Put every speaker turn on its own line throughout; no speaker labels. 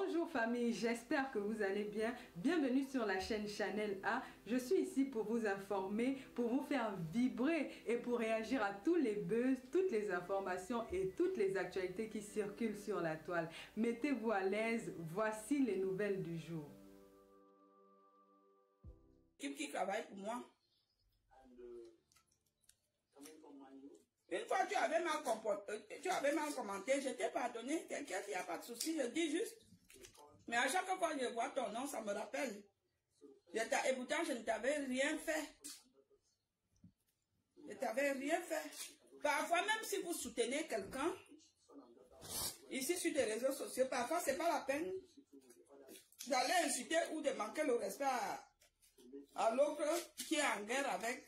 Bonjour famille, j'espère que vous allez bien. Bienvenue sur la chaîne Chanel A. Je suis ici pour vous informer, pour vous faire vibrer et pour réagir à tous les buzz, toutes les informations et toutes les actualités qui circulent sur la toile. Mettez-vous à l'aise, voici les nouvelles du jour.
Qui travaille pour moi. Une fois tu avais mal commenté, je t'ai pardonné, t'inquiète, il n'y a pas de souci, je dis juste. Mais à chaque fois que je vois ton nom, ça me rappelle. Et pourtant, je ne t'avais rien fait. Je t'avais rien fait. Parfois, même si vous soutenez quelqu'un, ici sur les réseaux sociaux, parfois, c'est pas la peine d'aller insulter ou de manquer le respect à l'autre qui est en guerre avec.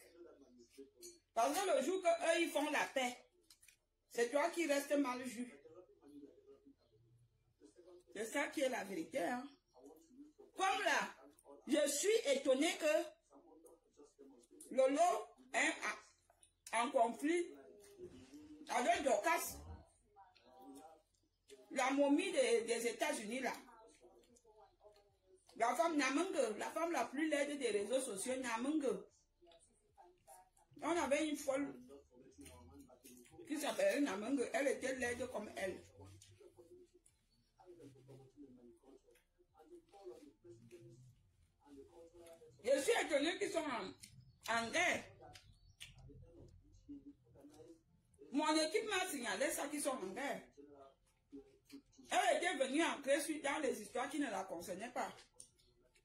Parce que le jour qu'eux, ils font la paix, c'est toi qui restes mal vu. C'est ça qui est la vérité. Hein? Comme là, je suis étonné que Lolo est en conflit avec Dorcas, la momie des États-Unis là. La femme Namungue, la femme la plus laide des réseaux sociaux, Namungue. On avait une folle qui s'appelait Namungue, elle était laide comme elle. Je suis étonné qu'ils sont en guerre. Mon équipe m'a signalé ça qu'ils sont en guerre. Elle était venue entrer dans les histoires qui ne la concernaient pas.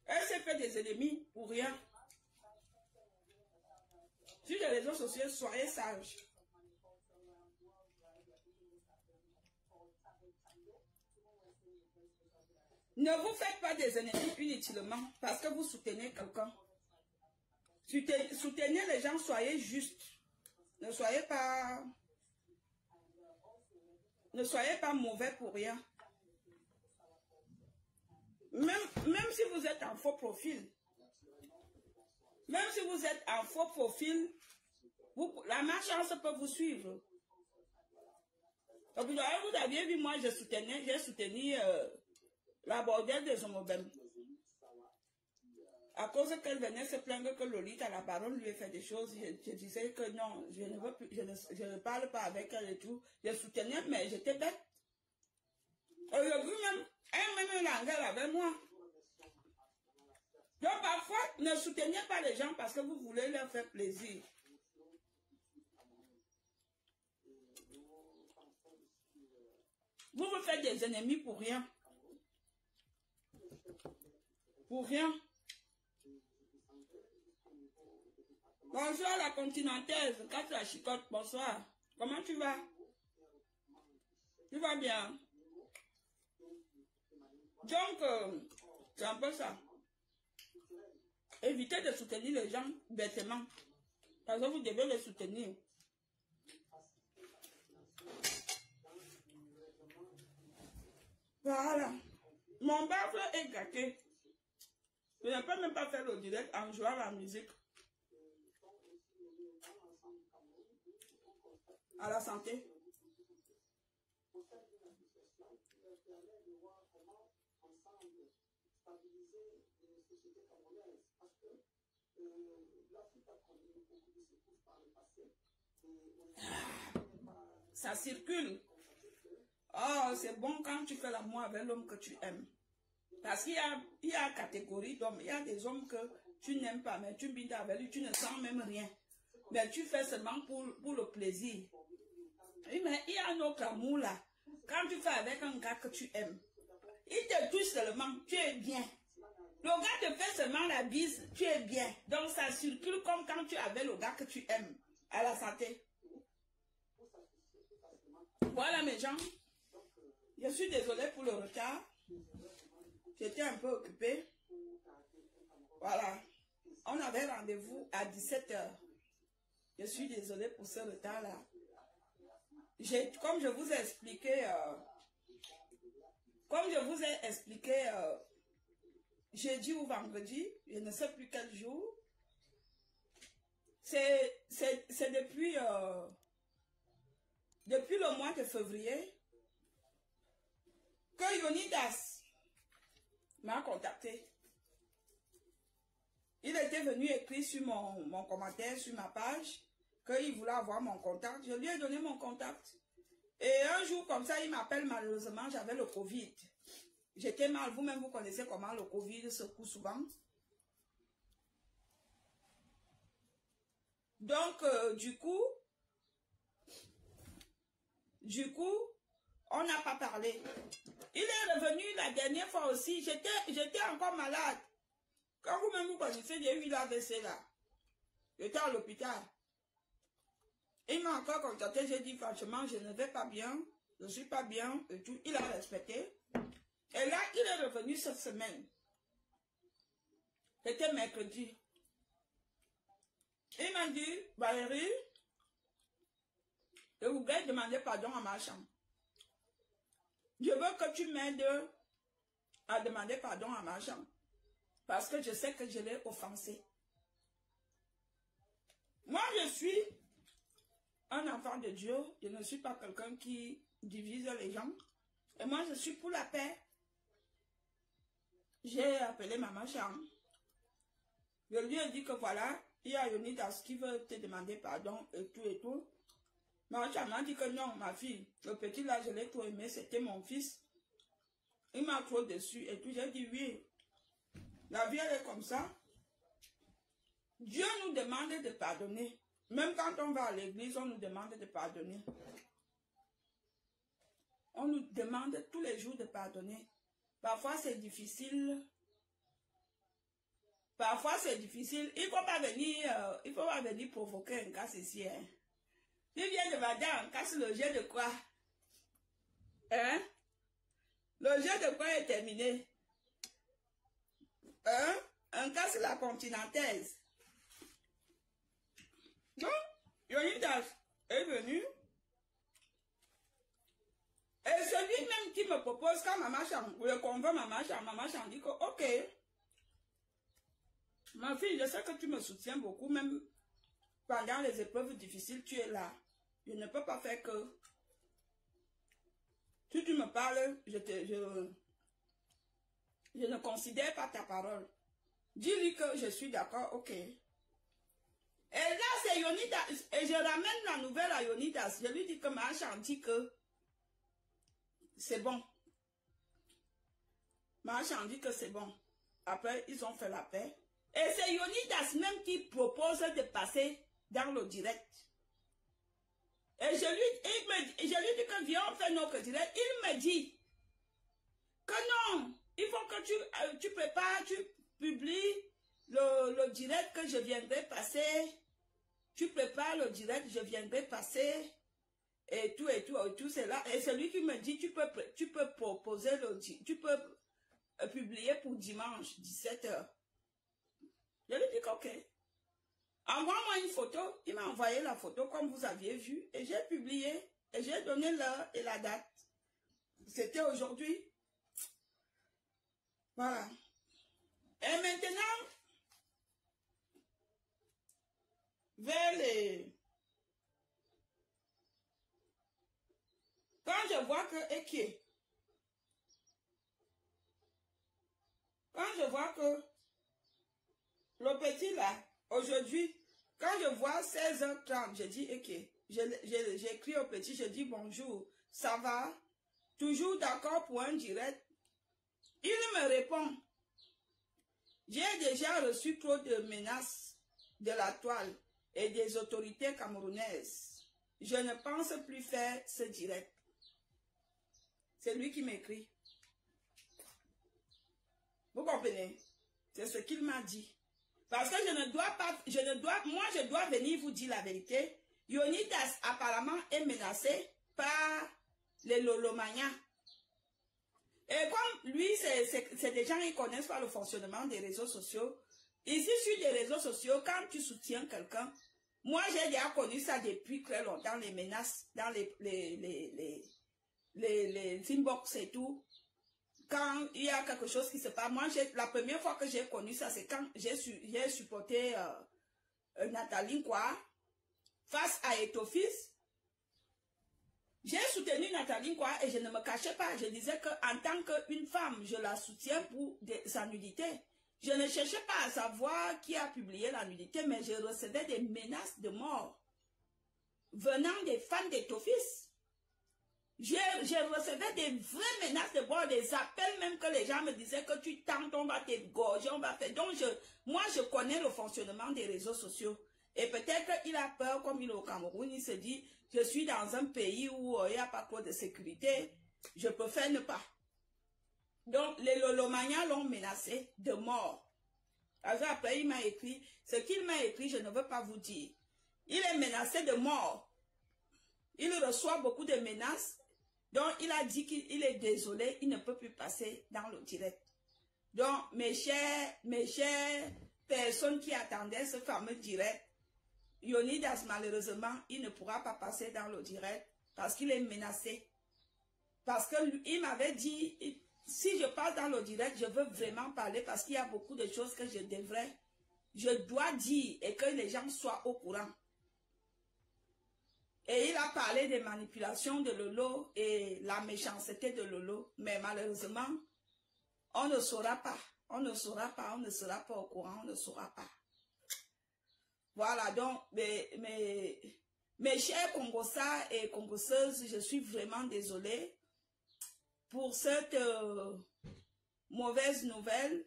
Elle s'est fait des ennemis pour rien. Sur les réseaux sociaux, soyez sages. Ne vous faites pas des ennemis inutilement parce que vous soutenez quelqu'un. Soutenez les gens, soyez justes. Ne soyez pas mauvais pour rien. Même si vous êtes en faux profil, la malchance peut vous suivre. Donc, vous aviez vu, moi, j'ai soutenu la bordelle des homobèmes. À cause qu'elle venait se plaindre que Lolita, la baronne, lui a fait des choses, je disais que non, je ne parle pas avec elle et tout. Je soutenais, mais j'étais bête. Aujourd'hui même, elle même en guerre avec moi. Donc parfois, ne soutenez pas les gens parce que vous voulez leur faire plaisir. Vous vous faites des ennemis pour rien. Pour rien. Bonsoir la continentaise, Kat la chicotte, bonsoir. Comment tu vas? Tu vas bien? Donc, c'est un peu ça. Évitez de soutenir les gens bêtement. Parce que vous devez les soutenir. Voilà. Mon baffle est gâté. Je ne peux même pas faire le direct en jouant la musique. À la santé. Ça circule. Oh, c'est bon quand tu fais l'amour avec l'homme que tu aimes. Parce qu'il y a catégorie d'hommes. Il y a des hommes que tu n'aimes pas, mais tu bindes avec lui, tu ne sens même rien. Mais tu fais seulement pour le plaisir. Oui, mais il y a un autre amour là. Quand tu fais avec un gars que tu aimes, il te touche seulement, tu es bien. Le gars te fait seulement la bise, tu es bien. Donc ça circule comme quand tu es avec le gars que tu aimes. À la santé. Voilà mes gens. Je suis désolée pour le retard. J'étais un peu occupée. Voilà. On avait rendez-vous à 17 h. Je suis désolée pour ce retard-là. Comme je vous ai expliqué, jeudi ou vendredi, je ne sais plus quel jour, c'est depuis le mois de février que Yonidas m'a contacté. Il était venu écrire sur mon commentaire, sur ma page, qu'il voulait avoir mon contact. Je lui ai donné mon contact. Et un jour comme ça, il m'appelle malheureusement, j'avais le Covid. J'étais mal, vous-même vous connaissez comment le Covid secoue souvent. Donc, du coup, on n'a pas parlé. Il est revenu la dernière fois aussi, j'étais encore malade. Quand vous-même vous connaissez, j'ai eu l'AVC là. J'étais à l'hôpital. Il m'a encore contacté, j'ai dit franchement, je ne vais pas bien, je ne suis pas bien et tout. Il a respecté. Et là, il est revenu cette semaine. C'était mercredi. Il m'a dit, Valérie, je voudrais demander pardon à ma chambre. Je veux que tu m'aides à demander pardon à ma chambre. Parce que je sais que je l'ai offensé. Moi, je suis un enfant de Dieu. Je ne suis pas quelqu'un qui divise les gens. Et moi, je suis pour la paix. J'ai appelé maman chambre. Je lui ai dit que voilà, il y a Yonidas qui veut te demander pardon et tout et tout. Maman chambre m'a dit que non, ma fille, le petit là, je l'ai trop aimé, c'était mon fils. Il m'a trop déçu et tout. J'ai dit oui. La vie, elle est comme ça. Dieu nous demande de pardonner. Même quand on va à l'église, on nous demande de pardonner. On nous demande tous les jours de pardonner. Parfois, c'est difficile. Parfois, c'est difficile. Il ne faut pas venir provoquer un casse ici. Hein. Il vient de madame, casse le jet de quoi? Hein? Le jet de quoi est terminé? Hein? Un casse la continentaise. Donc, Yonidas est venu. Et celui même qui me propose, quand maman chambre, le convainc maman chambre dit que, ok, ma fille, je sais que tu me soutiens beaucoup, même pendant les épreuves difficiles, tu es là. Je ne peux pas faire que, si tu me parles, je ne considère pas ta parole. Dis-lui que je suis d'accord, ok. Et là, c'est Yonidas, et je ramène la nouvelle à Yonidas. Je lui dis que ma chambre dit que c'est bon. Ma chambre dit que c'est bon. Après, ils ont fait la paix. Et c'est Yonidas même qui propose de passer dans le direct. Et je lui dis que viens, on fait notre direct. Il me dit que non, il faut que tu prépares, tu publies le direct que je viendrai passer. Tu prépares le direct, je viendrai passer. Et tout, c'est là. Et c'est lui qui me dit, tu peux proposer tu peux publier pour dimanche, 17h. Je lui dis ok. Envoie-moi une photo. Il m'a envoyé la photo comme vous aviez vu. Et j'ai publié. Et j'ai donné l'heure et la date. C'était aujourd'hui. Voilà. Et maintenant, vers les... Quand je vois que... Quand je vois que le petit là, aujourd'hui, quand je vois 16h30, je dis, ok, j'écris au petit, je dis bonjour, ça va? Toujours d'accord pour un direct? Il me répond, j'ai déjà reçu trop de menaces de la toile et des autorités camerounaises. Je ne pense plus faire ce direct. C'est lui qui m'écrit. Vous comprenez? C'est ce qu'il m'a dit. Parce que je dois venir vous dire la vérité. Yonidas apparemment est menacé par les Lolomania. Et comme lui, c'est des gens qui connaissent pas le fonctionnement des réseaux sociaux. Ici, sur les réseaux sociaux, quand tu soutiens quelqu'un, moi j'ai déjà connu ça depuis très longtemps, les menaces dans les inbox et tout. Quand il y a quelque chose qui se passe, moi, la première fois que j'ai connu ça, c'est quand j'ai supporté Nathalie quoi, face à Etofis. J'ai soutenu Nathalie quoi et je ne me cachais pas. Je disais qu'en tant qu'une femme, je la soutiens pour sa nudité. Je ne cherchais pas à savoir qui a publié la nudité, mais je recevais des menaces de mort venant des fans d'Étofis. Je recevais des vraies menaces de mort, des appels même que les gens me disaient que tu tentes, on va t'égorger, on va faire. Donc moi je connais le fonctionnement des réseaux sociaux. Et peut-être qu'il a peur, comme il est au Cameroun, il se dit, je suis dans un pays où il n'y a pas trop de sécurité, je préfère ne pas. Donc, les Lolomaniens l'ont menacé de mort. Après, il m'a écrit, ce qu'il m'a écrit, je ne veux pas vous dire. Il est menacé de mort. Il reçoit beaucoup de menaces. Donc, il a dit qu'il est désolé, il ne peut plus passer dans le direct. Donc, mes chères personnes qui attendaient ce fameux direct, Yonidas, malheureusement, il ne pourra pas passer dans le direct parce qu'il est menacé. Parce qu'il m'avait dit, si je passe dans le direct, je veux vraiment parler parce qu'il y a beaucoup de choses que je dois dire et que les gens soient au courant. Et il a parlé des manipulations de Lolo et la méchanceté de Lolo. Mais malheureusement, on ne saura pas. On ne saura pas, on ne sera pas au courant, on ne saura pas. Voilà, donc, mes chers Congossas et Congosseuses, je suis vraiment désolée pour cette mauvaise nouvelle.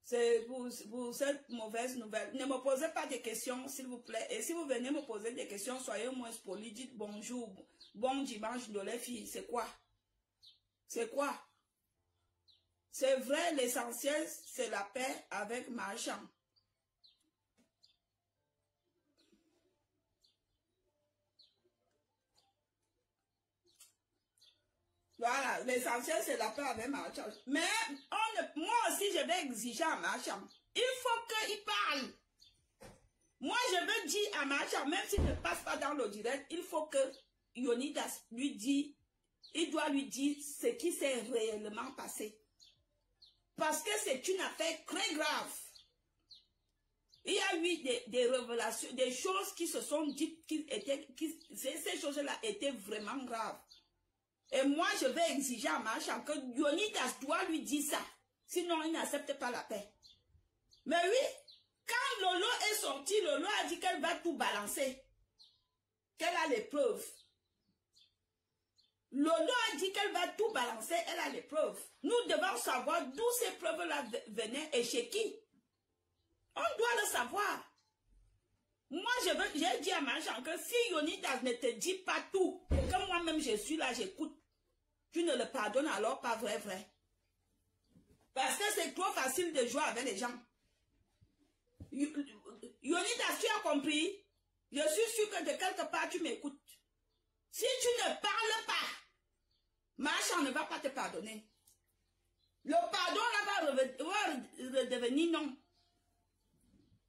C'est pour cette mauvaise nouvelle. Ne me posez pas de questions, s'il vous plaît. Et si vous venez me poser des questions, soyez au moins polis, dites bonjour, bon dimanche de les filles. C'est quoi? C'est quoi? C'est vrai, l'essentiel, c'est la paix avec Marchand. Voilà, l'essentiel, c'est la paix avec Marchand. Mais moi aussi, je vais exiger à Marchand. Il faut qu'il parle. Moi, je veux dire à Marchand, même s'il ne passe pas dans le direct, il faut que Yonidas lui dise, il doit lui dire ce qui s'est réellement passé. Parce que c'est une affaire très grave. Il y a eu des révélations, des choses qui se sont dites, ces choses-là étaient vraiment graves. Et moi, je vais exiger à Marchand que Yonidas doit lui dire ça. Sinon, il n'accepte pas la paix. Mais oui, quand Lolo est sorti, Lolo a dit qu'elle va tout balancer. Qu'elle a les preuves. Lolo a dit qu'elle va tout balancer, elle a les preuves. Nous devons savoir d'où ces preuves-là venaient et chez qui. On doit le savoir. Moi, j'ai dit à Marchand que si Yonidas ne te dit pas tout, et que moi-même je suis là, j'écoute, tu ne le pardonnes alors pas vrai. Parce que c'est trop facile de jouer avec les gens. Yonidas, tu as compris? Je suis sûr que de quelque part tu m'écoutes. Si tu ne parles pas, Marchand ne va pas te pardonner. Le pardon là va redevenir non.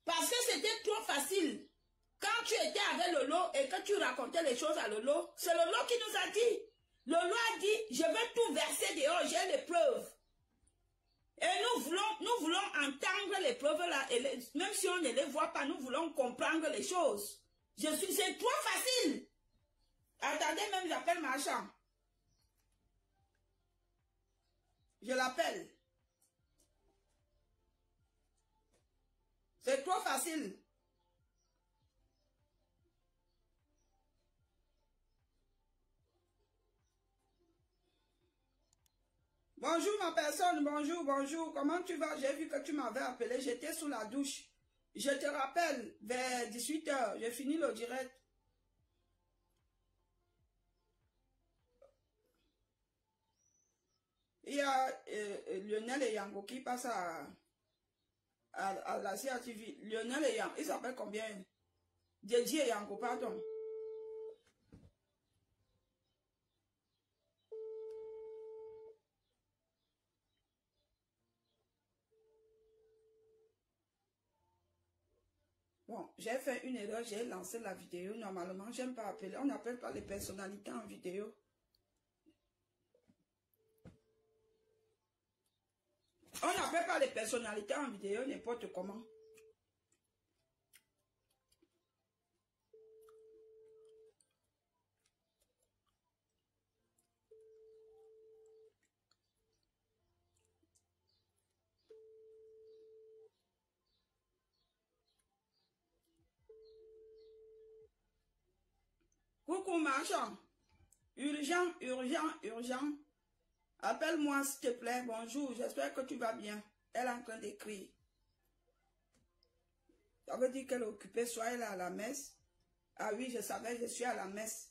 Parce que c'était trop facile. Quand tu étais avec Lolo et que tu racontais les choses à Lolo, c'est Lolo qui nous a dit. Lolo a dit, je vais tout verser dehors, j'ai les preuves. Et nous voulons entendre les preuves là, et même si on ne les voit pas, nous voulons comprendre les choses. C'est trop facile. Attendez, même j'appelle Marchand. Je l'appelle. C'est trop facile. Bonjour ma personne, bonjour. Comment tu vas? J'ai vu que tu m'avais appelé, j'étais sous la douche. Je te rappelle, vers 18 h, j'ai fini le direct. Il y a Lionel et Yango qui passent à la CATV. Lionel et Yango, il s'appelle combien? Dédié et Yango, pardon. Bon, j'ai fait une erreur, j'ai lancé la vidéo. Normalement, j'aime pas appeler. On n'appelle pas les personnalités en vidéo. On n'appelle pas les personnalités en vidéo n'importe comment. beaucoup, marchand. Urgent, urgent, urgent. Appelle-moi, s'il te plaît. Bonjour, j'espère que tu vas bien. Elle est en train d'écrire. Ça veut dire qu'elle est occupée, soit elle est à la messe. Ah oui, je savais, je suis à la messe.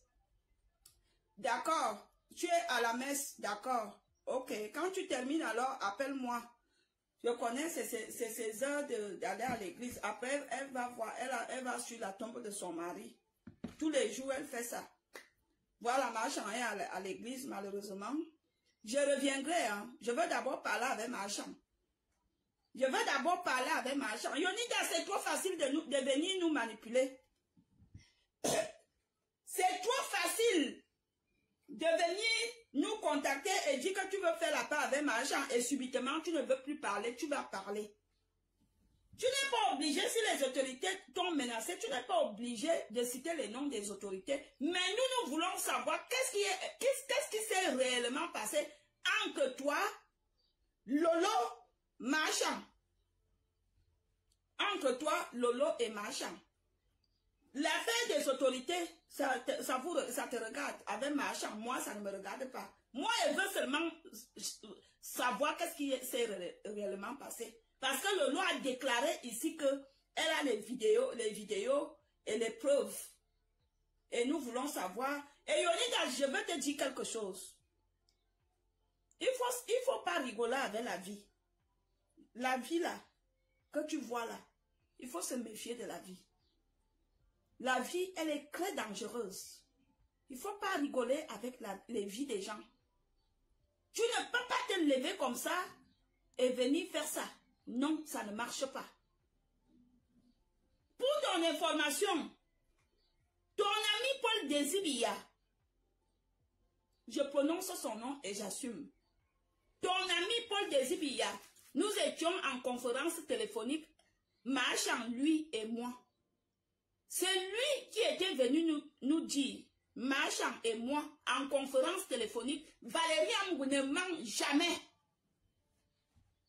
D'accord, tu es à la messe, d'accord. Ok, quand tu termines alors, appelle-moi. Je connais ces heures d'aller à l'église. Après, elle va voir, elle va sur la tombe de son mari. Tous les jours, elle fait ça. Voilà, marchand est à l'église, malheureusement. Je reviendrai, hein. Je veux d'abord parler avec marchand. Je veux d'abord parler avec marchand. Yonida, c'est trop facile de venir nous manipuler. C'est trop facile de venir nous contacter et dire que tu veux faire la part avec marchand et subitement tu ne veux plus parler, tu vas parler. Tu n'es pas obligé, si les autorités t'ont menacé, tu n'es pas obligé de citer les noms des autorités. Mais nous voulons savoir qu'est-ce qui s'est réellement passé entre toi, Lolo, marchand. Entre toi, Lolo et marchand. L'affaire des autorités, ça te regarde. Avec marchand, moi, ça ne me regarde pas. Moi, je veux seulement savoir qu'est-ce qui s'est réellement passé. Parce que Lolo a déclaré ici qu'elle a les vidéos et les preuves. Et nous voulons savoir. Et Yonida, je veux te dire quelque chose. Il faut pas rigoler avec la vie. La vie là, que tu vois là, il faut se méfier de la vie. La vie, elle est très dangereuse. Il ne faut pas rigoler avec les vies des gens. Tu ne peux pas te lever comme ça et venir faire ça. Non, ça ne marche pas. Pour ton information, ton ami Paul Désibia, je prononce son nom et j'assume. Ton ami Paul Désibia, nous étions en conférence téléphonique, marchand, lui et moi. C'est lui qui était venu nous dire, marchand et moi, en conférence téléphonique, Valérie Amgou ne ment jamais.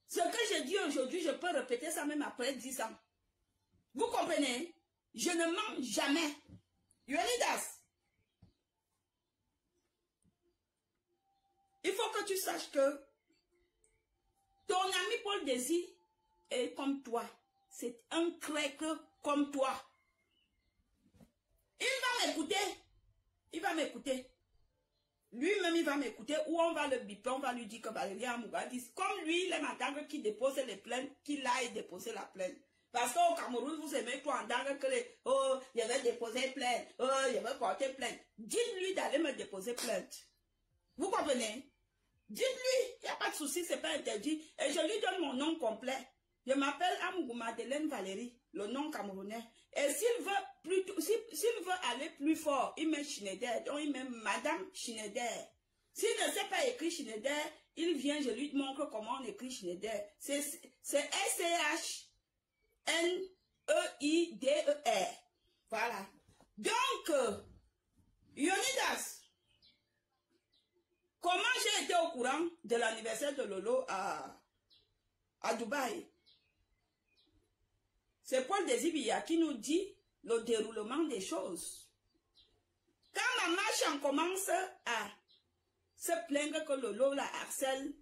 Ce que je dis aujourd'hui, je peux répéter ça même après 10 ans. Vous comprenez? Je ne mens jamais. Yonidas, il faut que tu saches que ton ami Paul Désir est comme toi. C'est un crèque comme toi. Il va m'écouter. Il va m'écouter. Lui-même, il va m'écouter ou on va le biper, on va lui dire que Valérie Amouga dit, comme lui, il est ma dague qui dépose les plaintes, qu'il aille déposer la plainte. Parce qu'au Cameroun, vous aimez quoi en dague que les, oh, je vais déposer plainte, oh, je vais porter plainte. Dites-lui d'aller me déposer plainte. Vous comprenez? Dites-lui, il n'y a pas de souci, c'est pas interdit. Et je lui donne mon nom complet. Je m'appelle Amgou Madeleine Valérie, le nom camerounais. Et s'il veut aller plus fort, il met Schneider, donc il met Madame Schneider. S'il ne sait pas écrire Schneider, il vient, je lui montre comment on écrit Schneider. C'est S-C-H-N-E-I-D-E-R. Voilà. Donc, Yonidas, comment j'ai été au courant de l'anniversaire de Lolo à Dubaï? C'est Paul Désibia qui nous dit le déroulement des choses. Quand la marche commence à se plaindre que Lolo la harcèle,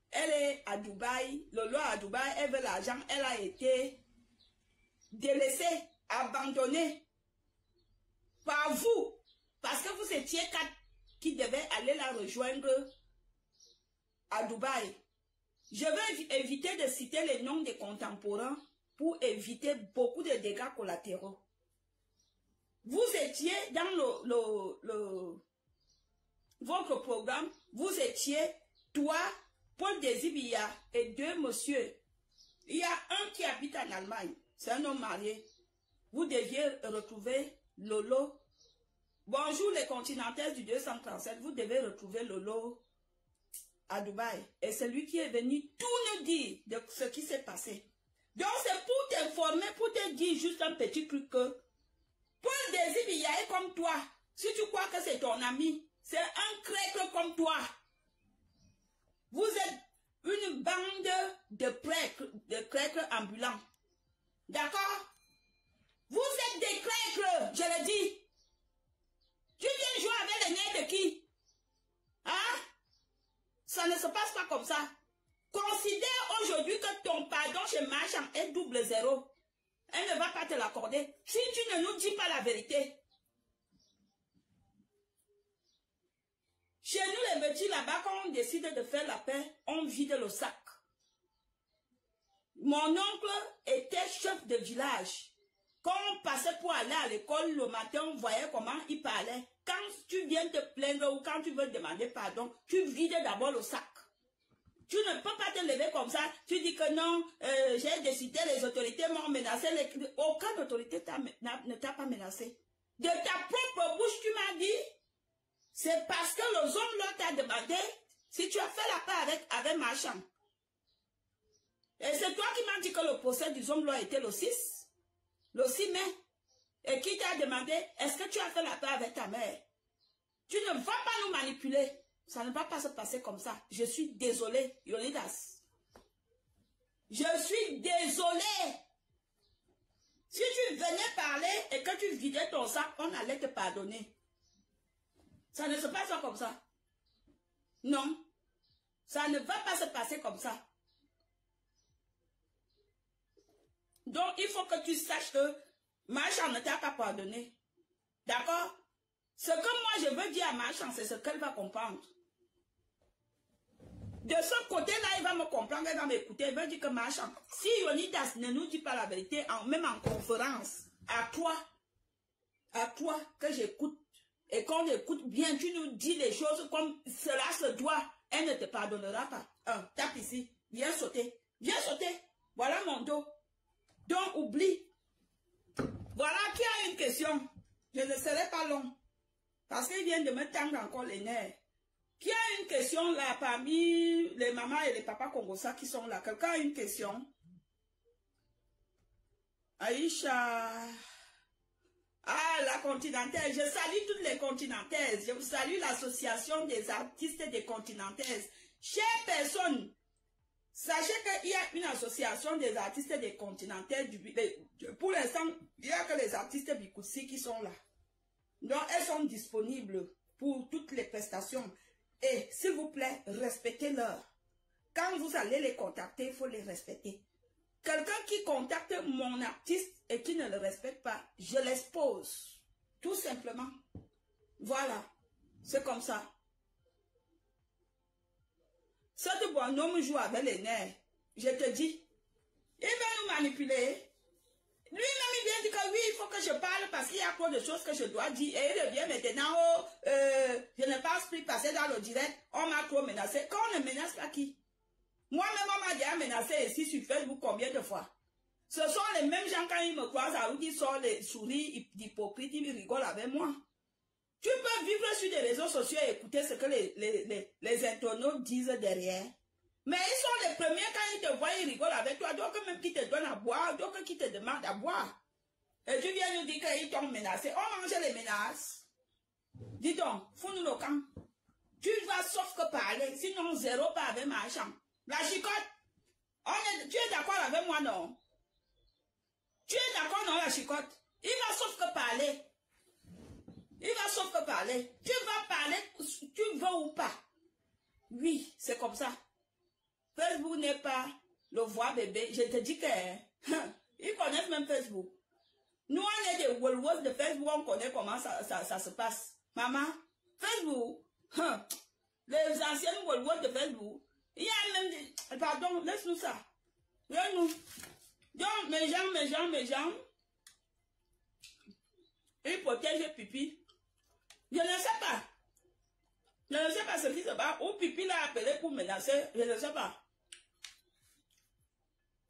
elle est à Dubaï, Lolo à Dubaï, elle veut l'argent, elle a été délaissée, abandonnée par vous, parce que vous étiez 4 qui devaient aller la rejoindre à Dubaï. Je vais éviter de citer les noms des contemporains pour éviter beaucoup de dégâts collatéraux. Vous étiez dans votre programme, vous étiez, toi, Paul Désibia et 2 messieurs. Il y a un qui habite en Allemagne, c'est un homme marié. Vous deviez retrouver Lolo. Bonjour les continentales du 237, vous devez retrouver Lolo à Dubaï. Et c'est lui qui est venu tout nous dire de ce qui s'est passé. Donc c'est pour t'informer, pour te dire juste un petit truc que Paul Désibia est comme toi. Si tu crois que c'est ton ami, c'est un crèque comme toi. Vous êtes une bande de crèques ambulants. D'accord? Vous êtes des crèques, je le dis. Tu viens Ça ne se passe pas comme ça. Considère aujourd'hui que ton pardon chez Marchand est double zéro. Elle ne va pas te l'accorder. Si tu ne nous dis pas la vérité. Chez nous, les petits, là-bas, quand on décide de faire la paix, on vide le sac. Mon oncle était chef de village. Quand on passait pour aller à l'école le matin, on voyait comment il parlait. Quand tu viens te plaindre ou quand tu veux demander pardon, tu vides d'abord le sac. Tu ne peux pas te lever comme ça. Tu dis que non, j'ai décidé, les autorités m'ont menacé. Aucune autorité ne t'a pas menacé. De ta propre bouche, tu m'as dit, c'est parce que le homme là t'a demandé si tu as fait la paix avec Marchand. Et c'est toi qui m'as dit que le procès du homme là était le 6 mai. Et qui t'a demandé, est-ce que tu as fait la paix avec ta mère? Tu ne vas pas nous manipuler. Ça ne va pas se passer comme ça. Je suis désolée, Yolidas. Je suis désolée. Si tu venais parler et que tu vidais ton sac, on allait te pardonner. Ça ne se passe pas comme ça. Non. Ça ne va pas se passer comme ça. Donc, il faut que tu saches que Marchand ne t'a pas pardonné. D'accord? Ce que moi je veux dire à Marchand, c'est ce qu'elle va comprendre. De ce côté-là, il va me comprendre, il va m'écouter. Il va dire que Marchand, si Yonidas ne nous dit pas la vérité, même en conférence, à toi que j'écoute, et qu'on écoute bien, tu nous dis les choses comme cela se doit, elle ne te pardonnera pas. Tape ici, viens sauter, voilà mon dos. Donc oublie. Voilà, qui a une question? Je ne serai pas long, parce qu'il vient de me tendre encore les nerfs. Qui a une question là parmi les mamans et les papas congolais qui sont là? Quelqu'un a une question? Aïcha. Ah, la continentaise. Je salue toutes les continentaises. Je vous salue l'association des artistes des continentaises. Chères personnes, sachez qu'il y a une association des artistes des continentaises. Pour l'instant, il n'y a que les artistes Bikoussi qui sont là. Donc, elles sont disponibles pour toutes les prestations. Et s'il vous plaît, respectez-leur. Quand vous allez les contacter, il faut les respecter. Quelqu'un qui contacte mon artiste et qui ne le respecte pas, je l'expose. Tout simplement. Voilà. C'est comme ça. Ce bonhomme joue avec les nerfs. Je te dis. Il va nous manipuler. Lui-même, il vient dire que oui, il faut que je parle parce qu'il y a trop de choses que je dois dire. Et il revient maintenant, je ne passe plus passer dans le direct. On m'a trop menacé. Quand on ne menace pas qui? Moi-même, on m'a déjà menacé ici sur Facebook combien de fois? Ce sont les mêmes gens quand ils me croisent à où ils sortent les souris d'hypocrites, ils rigolent avec moi. Tu peux vivre sur des réseaux sociaux et écouter ce que les internautes disent derrière. Mais ils sont les premiers, quand ils te voient, ils rigolent avec toi. Donc même qui te donnent à boire, donc qui te demandent à boire. Et tu viens nous dire qu'ils t'ont menacé. On mange les menaces. Dis donc, fous-nous le camp. Tu vas sauf que parler, sinon zéro pas avec Marchand. La chicotte, tu es d'accord avec moi, non? Tu es d'accord, non, la chicotte? Il va sauf que parler. Il va sauf que parler. Tu vas parler, tu veux ou pas? Oui, c'est comme ça. Facebook n'est pas le voix bébé. Je te dis que ils connaissent même Facebook. Nous, on est des Wolwos de Facebook, on connaît comment ça se passe. Maman, Facebook, les anciennes Wolwos de Facebook, il y a même des... Pardon, laisse-nous ça. Laisse-nous. Donc, mes gens, ils protègent Pipi. Je ne sais pas. Je ne sais pas ce qui se passe. Ou Pipi l'a appelé pour menacer, je ne sais pas.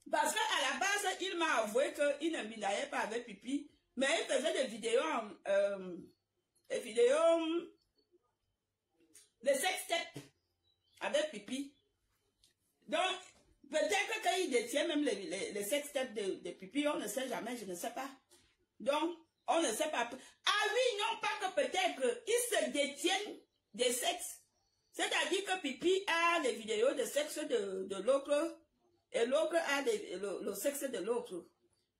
Parce qu'à la base, il m'a avoué qu'il ne minaillait pas avec Pipi, mais il faisait des vidéos, de sextape avec Pipi. Donc, peut-être qu'il détient même les sextapes de Pipi, on ne sait jamais, je ne sais pas. Donc, on ne sait pas. Ah oui, non, pas que peut-être, ils se détiennent des sexes. C'est-à-dire que Pipi a les vidéos de sexe de l'autre, et l'autre a le sexe de l'autre.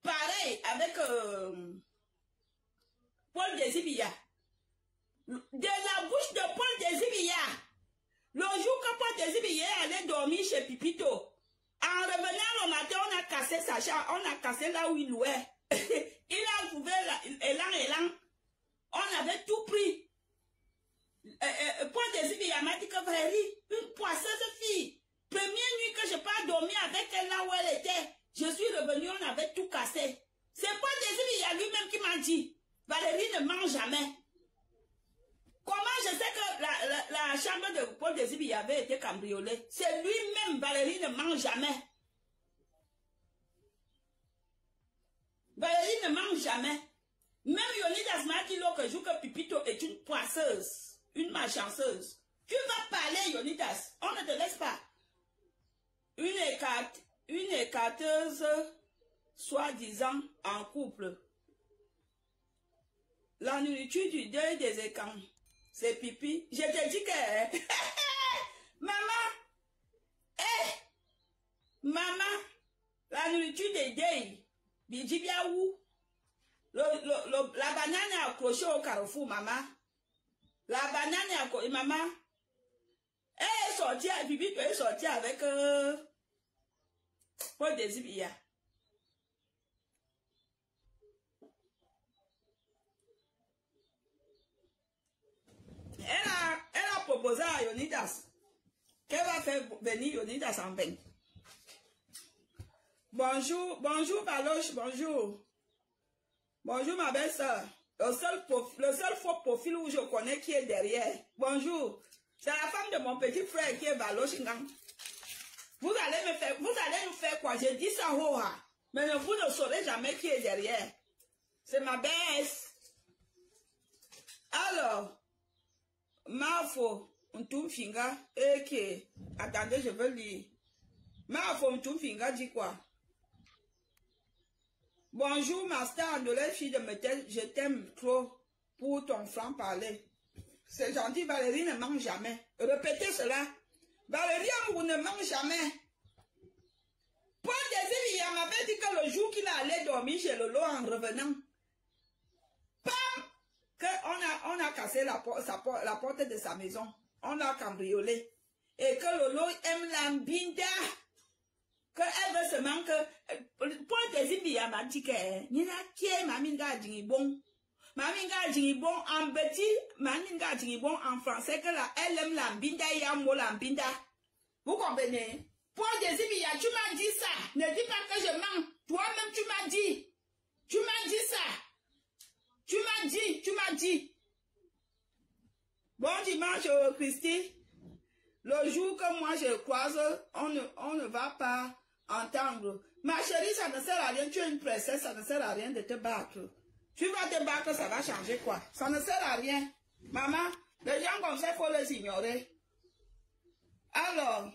Pareil avec Paul Désibia. De la bouche de Paul Désibia, le jour que Paul Désibia chez Pipito. En revenant le matin, on a cassé sa chambre, on a cassé là où il louait. Il a trouvé élan. On avait tout pris. Point de vue, il m'a dit que Valérie, une poisseuse fille, première nuit que je n'ai pas dormi avec elle là où elle était, je suis revenue, on avait tout cassé. C'est Point de vue, il y a lui-même qui m'a dit, Valérie ne mange jamais. Comment je sais que la chambre de Paul Désir avait été cambriolée? C'est lui-même, Valérie ne mange jamais. Valérie ne mange jamais. Même Yonidas m'a dit l'autre jour que Pipito est une poisseuse, une malchanceuse. Tu vas parler, Yonidas, on ne te laisse pas. Une écarteuse, soi-disant, en couple. La nourriture du deuil des écans. C'est pipi. Je te dis que... Maman! Maman! La nourriture des deuils. Bidjibia où? La banane est accrochée au carrefour, maman. La banane est accrochée, maman. Elle est sortie, Bibi est sortie avec... Paul Désibia. Elle a proposé à Yonidas qu'elle va faire venir Yonidas en bain. Bonjour, bonjour Baloche, bonjour. Bonjour ma belle-sœur. Le seul faux profil où je connais qui est derrière. Bonjour. C'est la femme de mon petit frère qui est Baloche. Vous allez nous faire quoi? J'ai dit ça, mais vous ne saurez jamais qui est derrière. C'est ma baisse. Alors, Mafo, Ntumfinga, et attendez, je veux lire. Mafo, Ntumfinga dit quoi? Bonjour, ma star de la fille de Metel, je t'aime trop pour ton franc-parler. C'est gentil, Valérie ne mange jamais. Répétez cela. Valérie Amour ne mange jamais. Paul Désir, il m'avait dit que le jour qu'il allait dormir chez Lolo en revenant, pam, qu'on a cassé la porte de sa maison. On a cambriolé. Et que Lolo aime l'ambinda. Elle veut seulement que... Paul Désir m'a dit que... Nina kie maminga djingibon. Maminga djingibon en petit. Maminga djingibon en français. Que elle aime l'ambinda et aime l'ambinda. Vous comprenez? Paul Désir, tu m'as dit ça. Ne dis pas que je mens. Toi-même, tu m'as dit. Tu m'as dit ça. Tu m'as dit. Bon dimanche, Christy. Le jour que moi je croise, on ne va pas entendre. Ma chérie, ça ne sert à rien. Tu es une princesse, ça ne sert à rien de te battre. Tu vas te battre, ça va changer quoi? Ça ne sert à rien. Maman, les gens comme ça, il faut les ignorer. Alors,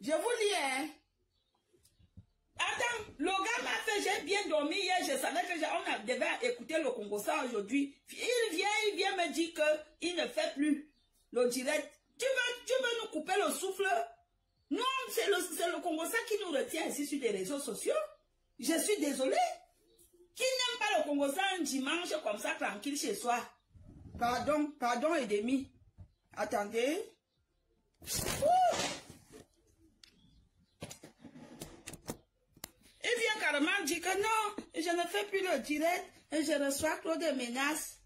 je vous dis, hein. Attends, le gars m'a fait, j'ai bien dormi hier, je savais que on devait écouter le Congo ça aujourd'hui. Il vient me dire qu'il ne fait plus le direct. Tu veux nous couper le souffle? Non, c'est le Congo ça qui nous retient ici sur les réseaux sociaux. Je suis désolée. Qui n'aime pas le Congo ça un dimanche comme ça, tranquille chez soi? Pardon et demi. Attendez. Ouh. Il vient carrément dire que non, je ne fais plus le direct et je reçois trop de menaces.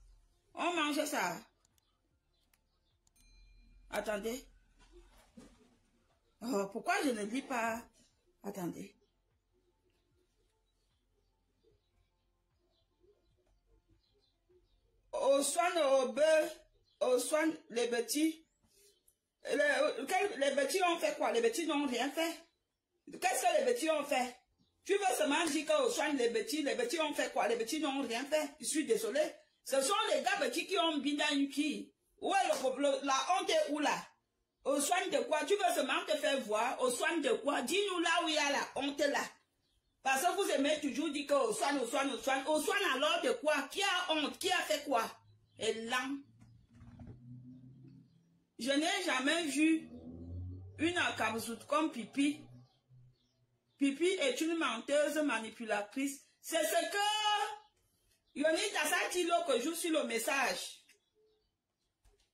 On mange ça. Attendez. Oh, pourquoi je ne lis pas? Attendez. Au soin, au beurre, au soin, les petits. Les petits ont fait quoi? Les petits n'ont rien fait. Qu'est-ce que les petits ont fait? Tu veux seulement dire qu'au soin, les petits ont fait quoi? Les petits n'ont rien fait. Je suis désolé. Ce sont les gars petits qui ont bien une qui. Où est la honte est où là? Au soin de quoi? Tu veux seulement te faire voir? Au soin de quoi? Dis-nous là où il y a la honte là. Parce que vous aimez toujours dire qu'au soin. Au soin alors de quoi? Qui a honte? Qui a fait quoi? Et là, je n'ai jamais vu une Akamzout comme Pipi. Pipi est une menteuse manipulatrice. C'est ce que Yonidas a dit l'autre jour sur le message.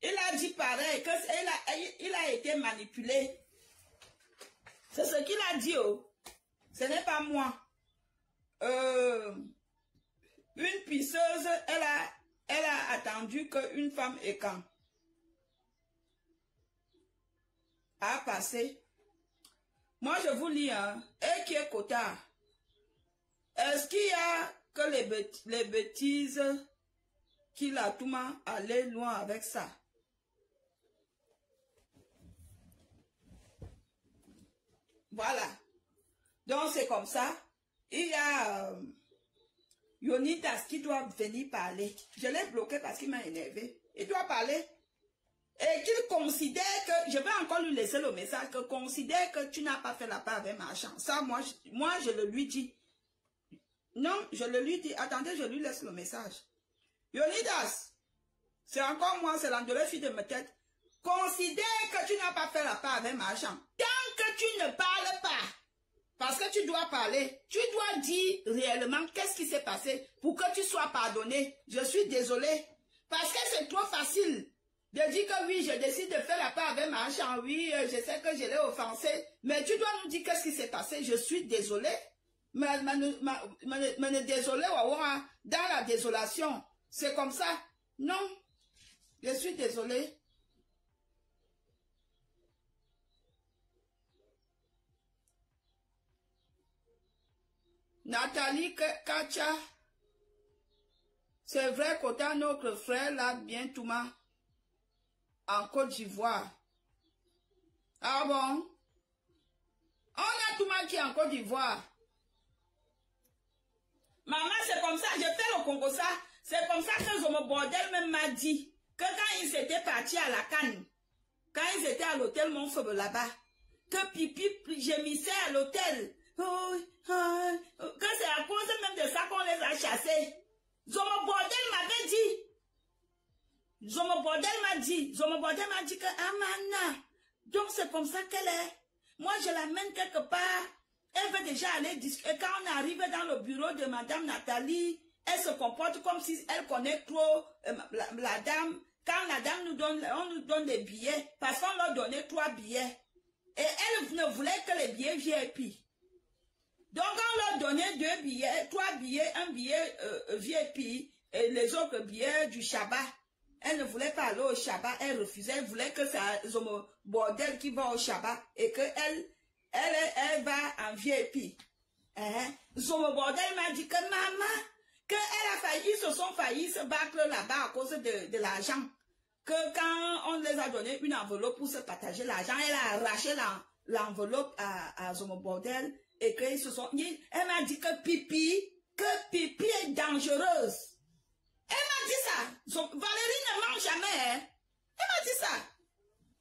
Il a dit pareil, qu'il a été manipulé. C'est ce qu'il a dit, oh. Ce n'est pas moi. Une pisseuse, elle a attendu qu'une femme écan a passé. Moi, je vous lis, hein, et qui est cotard. Est-ce qu'il y a que les bêtises qu'il a tout mal aller loin avec ça? Voilà. Donc, c'est comme ça. Il y a Yonidas qui doit venir parler. Je l'ai bloqué parce qu'il m'a énervé. Il doit parler. Et qu'il considère que, je vais encore lui laisser le message, que considère que tu n'as pas fait la part avec Marchand. Ça, moi, je le lui dis. Non, je le lui dis. Attendez, je lui laisse le message. Yonidas, c'est encore moi, c'est l'endolé fille de ma tête. Considère que tu n'as pas fait la part avec Marchand. Tant que tu ne parles pas, parce que tu dois parler, tu dois dire réellement qu'est-ce qui s'est passé pour que tu sois pardonné. Je suis désolé. Parce que c'est trop facile de dire que oui, je décide de faire la part avec Marchand. Oui, je sais que je l'ai offensé. Mais tu dois nous dire qu'est-ce qui s'est passé. Je suis désolé. Mais désolé, dans la désolation. C'est comme ça. Non. Je suis désolé. Nathalie Kacha, c'est vrai qu'autant notre frère là, bien Touma, en Côte d'Ivoire. Ah bon? On a Touma qui est en Côte d'Ivoire. Maman, c'est comme ça, j'ai fait le Congo ça. C'est comme ça que Zomo Bordel même m'a dit que quand ils étaient partis à la Cannes, quand ils étaient à l'hôtel Montfeu là-bas, que Pipi gémissait à l'hôtel. Que c'est à cause même de ça qu'on les a chassés. Zomo Bordel m'avait dit. Zomo Bordel m'a dit que Amana. Donc c'est comme ça qu'elle est. Moi je l'amène quelque part. Elle veut déjà aller discuter. Quand on arrive dans le bureau de Madame Nathalie, elle se comporte comme si elle connaît trop la dame. Quand la dame nous donne, on nous donne des billets, parce qu'on leur donnait 3 billets. Et elle ne voulait que les billets VIP. Donc on leur donnait 2 billets, 3 billets, un billet VIP et les autres billets du Shabbat. Elle ne voulait pas aller au Shabbat, elle refusait, elle voulait que c'est Zomo Bordel qui va au Shabbat et que elle va en VIP. Zomo Bordel m'a dit que maman, qu'elle a failli, ils se sont failli se battre là-bas à cause de l'argent. Que quand on les a donné une enveloppe pour se partager l'argent, elle a arraché l'enveloppe à Zomo Bordel et qu'ils se sont... Elle m'a dit que Pipi est dangereuse. Elle m'a dit ça. Valérie ne ment jamais. Hein? Elle m'a dit ça.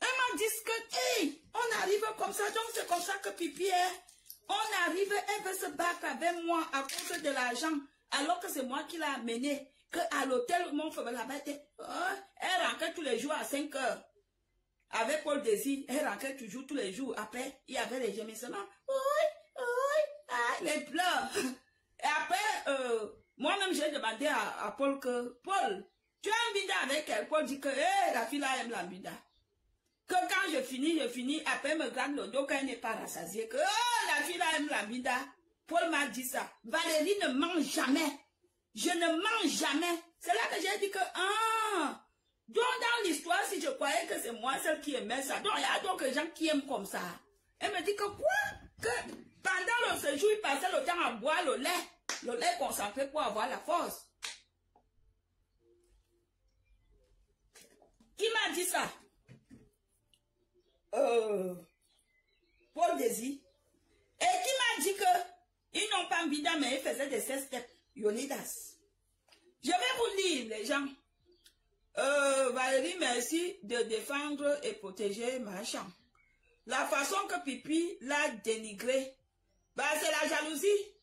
Elle m'a dit que, hey, on arrive comme ça, donc c'est comme ça que Pipi est. On arrive, elle veut se battre avec moi à cause de l'argent, alors que c'est moi qui l'ai amenée. Qu'à l'hôtel, mon frère là-bas, elle rentrait tous les jours à 5 heures. Avec Paul Désir, elle rentrait toujours tous les jours. Après, il y avait les gémissements. Les pleurs. Et après, moi-même, j'ai demandé à Paul que, Paul, tu as un bida avec elle? Paul dit que, la fille là aime la bida. Que quand je finis, après me gratte le dos quand elle n'est pas rassasiée, que, la fille là aime la bida. Paul m'a dit ça. Valérie ne mange jamais. Je ne mange jamais. C'est là que j'ai dit que, donc dans l'histoire, si je croyais que c'est moi celle qui aimait ça, donc il y a d'autres gens qui aiment comme ça. Elle me dit que quoi? Que pendant le séjour, il passait le temps à boire le lait concentré pour avoir la force. Qui m'a dit ça? Paul Désir. Et qui m'a dit que ils n'ont pas envie mais ils faisaient des 16 steps. Yonidas. Je vais vous lire, les gens. Valérie, merci de défendre et protéger Marchand. La façon que Pipi l'a dénigré, bah, c'est la jalousie.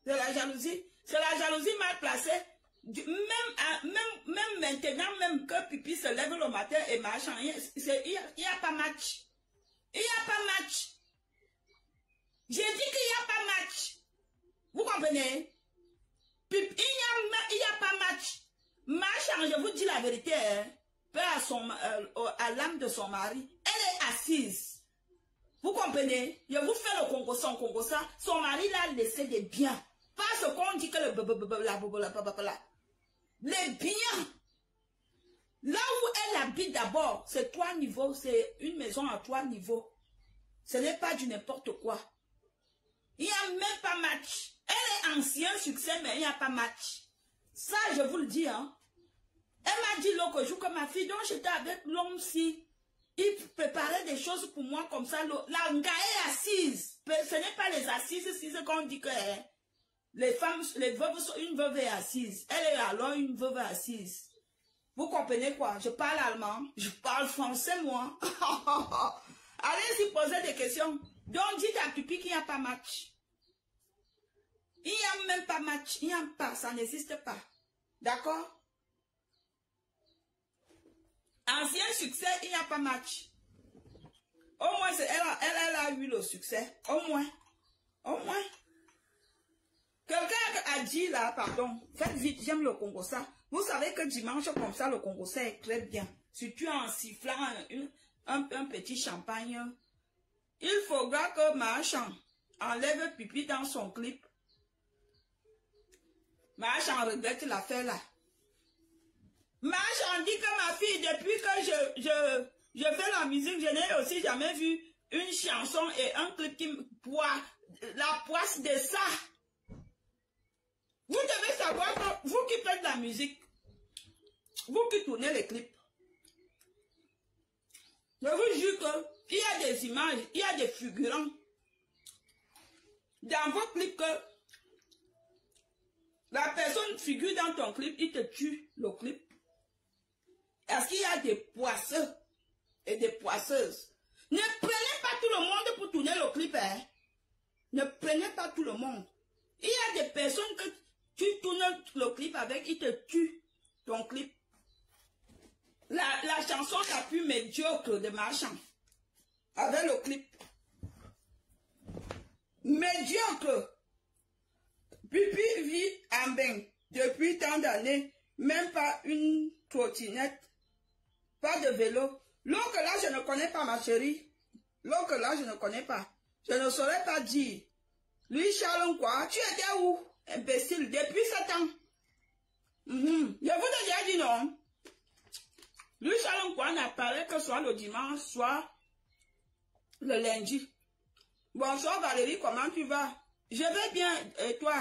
C'est la jalousie. C'est la jalousie mal placée. Même maintenant, même que Pipi se lève le matin et Marchand, il n'y a pas match. Il n'y a pas match. J'ai dit qu'il n'y a pas match. Vous comprenez? Il n'y a pas match. Marchand, je vous dis la vérité, hein, à l'âme de son mari, elle est assise. Vous comprenez? Je vous fais le Congo ça. Son mari l'a laissé des biens. Pas ce qu'on dit que le les biens. Là où elle habite d'abord, c'est 3 niveaux, c'est une maison à 3 niveaux. Ce n'est pas du n'importe quoi. Il n'y a même pas match. Elle est ancien succès, mais il n'y a pas match. Ça, je vous le dis, hein. Elle m'a dit l'autre jour que ma fille, donc j'étais avec l'homme si il préparait des choses pour moi comme ça. La nga est assise. Ce n'est pas les assises, c'est ce qu'on dit que les femmes, les veuves sont une veuve est assise. Elle est alors une veuve assise. Vous comprenez quoi? Je parle allemand, je parle français, moi. Allez-y poser des questions. Donc, dites à Pipi qu'il n'y a pas match. Il n'y a même pas match. Il n'y a pas, ça n'existe pas. D'accord? Ancien succès, il n'y a pas match. Au moins, elle a eu le succès. Au moins. Au moins. Quelqu'un a dit là, pardon, faites vite, j'aime le Congo ça. Vous savez que dimanche comme ça, le Congo ça est très bien. Surtout en sifflant un petit champagne. Il faudra que Maachan enlève Pipi dans son clip. Maachan regrette l'affaire là. Maachan dit que ma fille, depuis que je fais la musique, je n'ai aussi jamais vu une chanson et un clip qui me poisse, la poisse de ça. Vous devez savoir que vous qui faites la musique, vous qui tournez les clips, je vous jure qu'il y a des images, il y a des figurants dans vos clips que la personne figure dans ton clip, il te tue le clip. Est-ce qu'il y a des poisseux et des poisseuses? Ne prenez pas tout le monde pour tourner le clip, hein? Ne prenez pas tout le monde. Il y a des personnes que tu tournes le clip avec, ils te tuent ton clip. La chanson la plus médiocre de Maachan, avec le clip. Médiocre. Pipi vit en bain depuis tant d'années, même pas une trottinette, pas de vélo. L'autre là, je ne connais pas, ma chérie. L'autre là, je ne connais pas. Je ne saurais pas dire. Lui, Charles, quoi? Tu étais où? Imbécile, depuis 7 ans. Je vous ai déjà dit non. Lui, Charles, quoi, n'apparaît que soit le dimanche, soit le lundi. Bonsoir Valérie, comment tu vas? Je vais bien, et toi?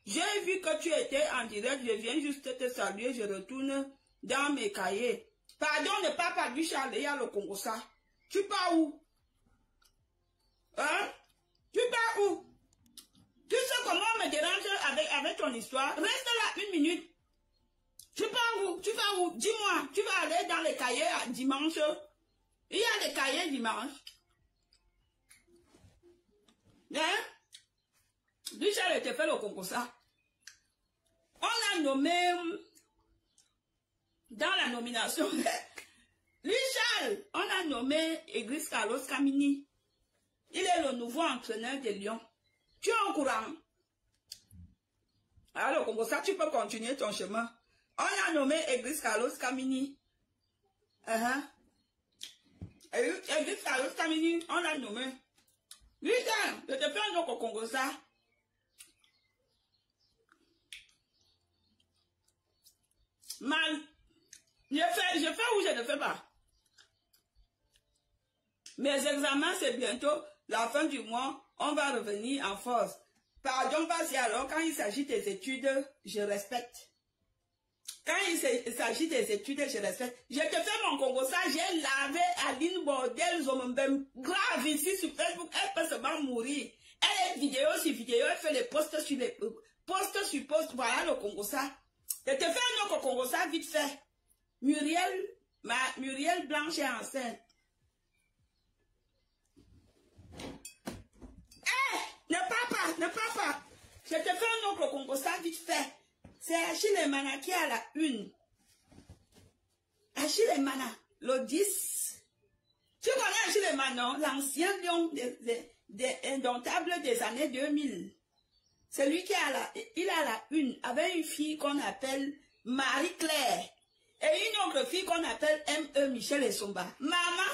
J'ai vu que tu étais en direct, je viens juste te saluer, je retourne dans mes cahiers. Pardon, ne parle pas du Charles, il y a le Congo ça. Tu pars où? Hein? Tu pars où? Tu sais comment on me dérange avec ton histoire? Reste là 1 minute. Tu pars où? Tu vas où? Dis-moi, tu vas aller dans les cahiers dimanche? Il y a des cahiers dimanche. Hein? Richard était fait le Congo ça. On a nommé dans la nomination Richard, on a nommé Egris Carlos Camini. Il est le nouveau entraîneur de Lyon. Tu es au courant? Alors, Congo ça, tu peux continuer ton chemin. On a nommé Egris Carlos Camini. Egris Carlos Camini, on l'a nommé. Richard, je te fais un autre Congo ça. Mal. Je fais ou je ne fais pas. Mes examens, c'est bientôt la fin du mois. On va revenir en force. Pardon, parce que alors, quand il s'agit des études, je respecte. Quand il s'agit des études, je respecte. Je te fais mon Congo ça, j'ai lavé Aline Bordel Zombem grave ici sur Facebook. Elle peut seulement mourir. Elle est vidéo sur vidéo, elle fait les posts sur les posts sur posts. Voilà le Congo ça. Je te fais un autre Congo ça vite fait. Muriel Blanche est enceinte. Ne parle pas. Je te fais un autre Congo ça vite fait. C'est Achille Emana qui est à la une. Achille Emana, le 10. Tu connais Achille Emana, l'ancien lion des indomptables des années 2000. C'est lui qui est à la une avec une fille qu'on appelle Marie-Claire et une autre fille qu'on appelle M.E. Michel Essomba. Maman,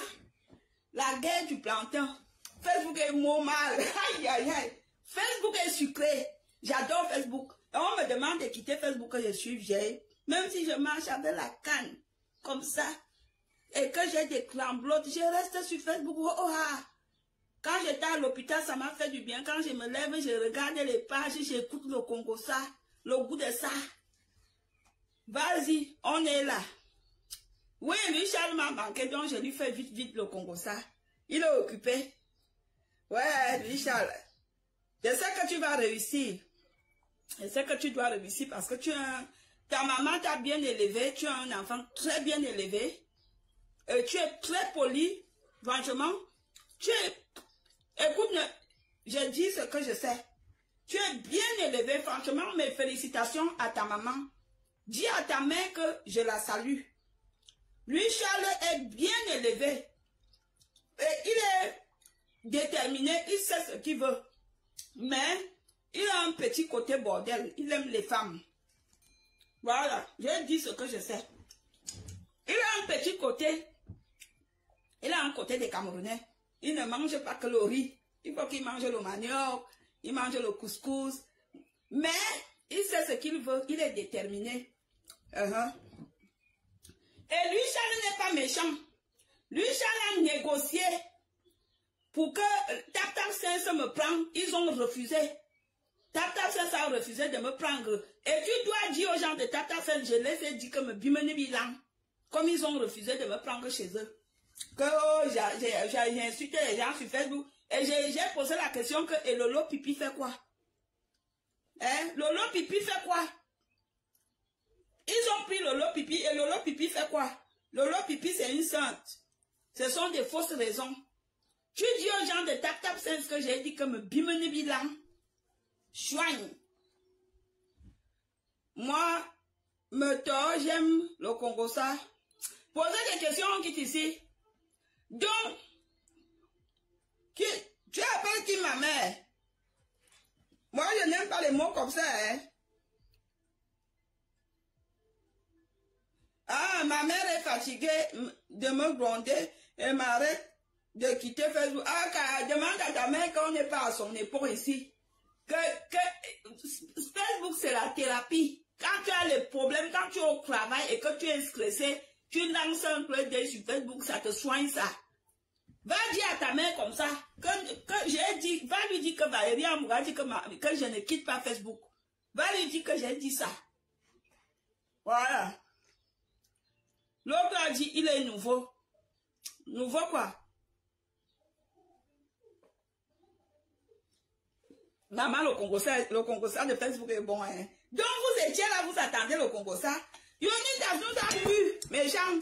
la guerre du plantain. Facebook est mal. Aïe, aïe, aïe. Facebook est sucré. J'adore Facebook. Et on me demande de quitter Facebook que je suis vieille. Même si je marche avec la canne, comme ça, et que j'ai des cramplottes, je reste sur Facebook. Oh, oh, ah. Quand j'étais à l'hôpital, ça m'a fait du bien. Quand je me lève, je regarde les pages, j'écoute le Congo ça, le goût de ça. Vas-y, on est là. Oui, lui, Charles m'a manqué, donc je lui fais vite, vite le Congo ça. Il est occupé. Ouais, lui, Charles. Je sais que tu vas réussir. Je sais que tu dois réussir parce que ta maman t'a bien élevé, tu es un enfant très bien élevé. Tu es très poli, franchement. Écoute, je dis ce que je sais. Tu es bien élevé, franchement, mes félicitations à ta maman. Dis à ta mère que je la salue. Lui, Charles, est bien élevé. Et il est déterminé, il sait ce qu'il veut. Mais il a un petit côté bordel. Il aime les femmes. Voilà, j'ai dit ce que je sais. Il a un petit côté. Il a un côté des Camerounais. Il ne mange pas que le riz. Il faut qu'il mange le manioc. Il mange le couscous. Mais il sait ce qu'il veut. Il est déterminé. Et lui, Charles n'est pas méchant. Lui, Charles a négocié pour que Tap Tap Sense me prenne. Ils ont refusé. Tap Tap Sense a refusé de me prendre. Et tu dois dire aux gens de Tap Tap Sense, je les ai dit que me bimene bilan. Comme ils ont refusé de me prendre chez eux. Que oh, j'ai insulté les gens sur Facebook. Et j'ai posé la question que et Lolo Pipi fait quoi? Hein? Lolo Pipi fait quoi? Ils ont pris Lolo Pipi et Lolo Pipi fait quoi? Lolo Pipi c'est une sainte. Ce sont des fausses raisons. Tu dis aux gens de Tap Tap Sense que j'ai dit que me bimene bilan. Chouigne. Moi, j'aime le Congo ça. Posez des questions, on quitte ici. Donc, tu appelles qui ma mère? Moi, je n'aime pas les mots comme ça, hein. Ah, ma mère est fatiguée de me gronder et m'arrête de quitter Facebook. Ah, demande à ta mère qu'on n'est pas à son épaule ici. Facebook, c'est la thérapie. Quand tu as les problèmes, quand tu es au travail et que tu es stressé, tu lances un peu d'œil sur Facebook, ça te soigne ça. Va dire à ta mère comme ça, que j'ai dit, va lui dire que Valérie Amoura dit que je ne quitte pas Facebook. Va lui dire que j'ai dit ça. Voilà. L'autre a dit, il est nouveau. Nouveau quoi? Maman, le Congo ça de Facebook est bon, hein. Donc vous étiez là, vous attendez le Congo ça. Yonidas nous a eu, mes gens.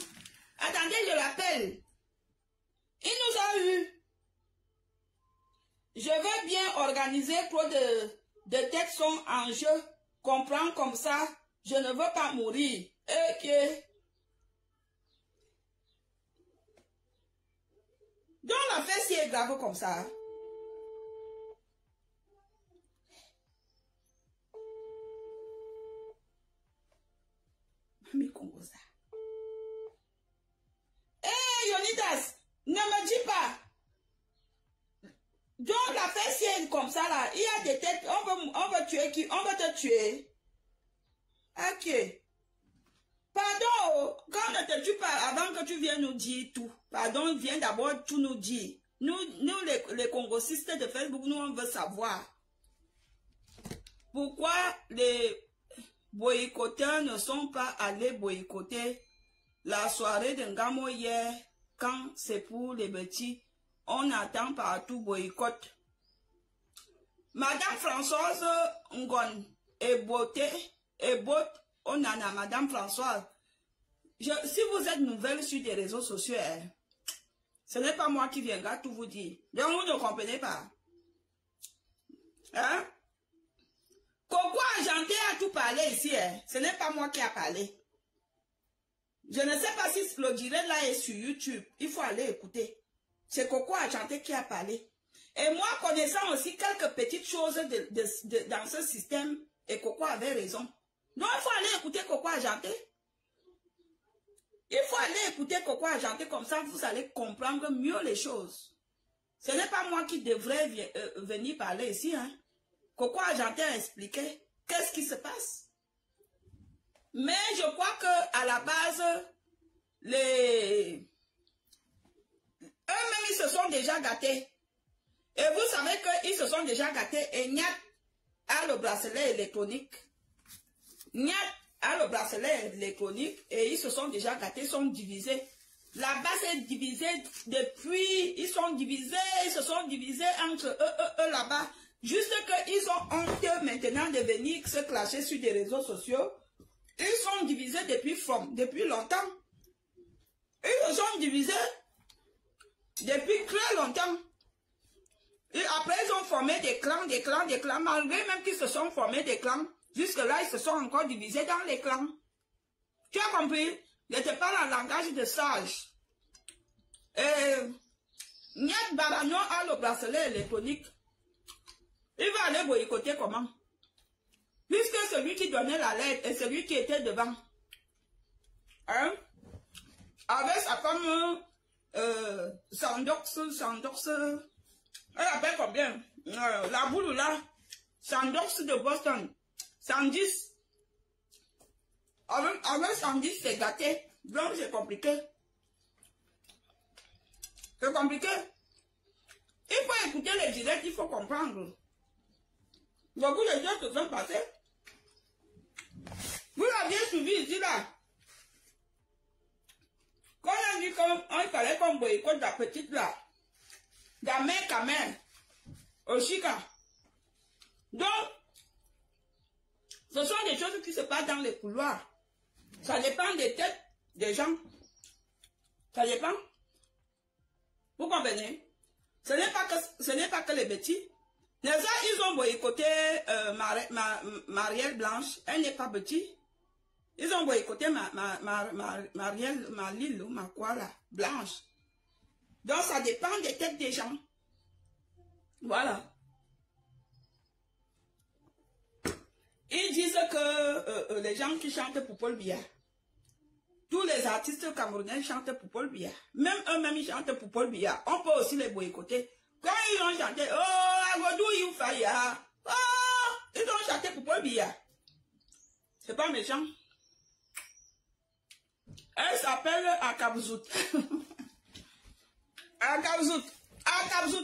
Attendez, je l'appelle. Il nous a eu. Je veux bien organiser trop de textes sont en jeu. Comprends comme ça. Je ne veux pas mourir. Ok. Donc l'affaire si est grave comme ça. Mami Congo ça. Hé Yonidas, ne me dis pas. Donc l'affaire si est comme ça là. Il y a des têtes. On veut tuer qui? On veut te tuer. Ok. Pardon, quand on ne te tue pas, avant que tu viennes nous dire tout. Pardon, viens d'abord tout nous dire. Nous les congosistes de Facebook, nous, on veut savoir. Pourquoi les boycotteurs ne sont pas allés boycotter la soirée de Ngamo hier, quand c'est pour les petits. On attend partout boycott. Madame Françoise Ngon est beauté, on en a, Madame Françoise. Si vous êtes nouvelle sur des réseaux sociaux, hein, ce n'est pas moi qui viendra tout vous dire. Donc vous ne comprenez pas. Hein? Coco Argenté a tout parlé ici. Hein? Ce n'est pas moi qui a parlé. Je ne sais pas si le direct là est sur YouTube. Il faut aller écouter. C'est Coco Argenté qui a parlé. Et moi, connaissant aussi quelques petites choses dans ce système, et Coco avait raison. Donc, il faut aller écouter Coco Argenté. Il faut aller écouter Coco Argenté, comme ça, vous allez comprendre mieux les choses. Ce n'est pas moi qui devrais venir parler ici. Hein. Coco Argentin a expliqué qu'est-ce qui se passe. Mais je crois qu'à la base, eux-mêmes, ils se sont déjà gâtés. Et vous savez qu'ils se sont déjà gâtés. Et Niat a le bracelet électronique. Niat a le bracelet électronique et ils se sont déjà gâtés, sont divisés. La base est divisée depuis, ils se sont divisés entre eux là-bas. Juste qu'ils ont honte maintenant de venir se clasher sur des réseaux sociaux. Ils sont divisés depuis longtemps. Ils se sont divisés depuis très longtemps. Et après, ils ont formé des clans, malgré même qu'ils se sont formés des clans. Jusque-là, ils se sont encore divisés dans les clans. Tu as compris? Je te parle en langage de sage. Niat Baragnon a le bracelet électronique. Il va aller boycotter comment? Puisque celui qui donnait la lettre et celui qui était devant, hein, avec sa femme Sandox, elle appelle combien? La boule là, Sandox de Boston, 110. Avec 110, c'est gâté. Donc c'est compliqué. C'est compliqué. Il faut écouter les directs, il faut comprendre. Beaucoup de gens se sont passés. Vous l'aviez suivi ici là. Quand on a dit qu'il fallait qu'on boycotte la petite là, d'Amer Kamer, au Chica. Donc, ce sont des choses qui se passent dans les couloirs. Ça dépend des têtes des gens. Ça dépend. Vous comprenez? Ce n'est pas que les bêtises. Ils ont boycotté Marielle Blanche. Elle n'est pas bêtise. Ils ont boycotté Marielle, Malil ou ma quoi là, Blanche. Donc ça dépend des têtes des gens. Voilà. Ils disent que les gens qui chantent pour Paul Biya, tous les artistes camerounais chantent pour Paul Biya. Même eux-mêmes, ils chantent pour Paul Biya. On peut aussi les boycotter. Quand ils ont chanté, oh, Agodou Youfaya, oh, ils ont chanté pour Paul Biya. C'est pas méchant. Elle s'appelle Akabzout. Akabzout,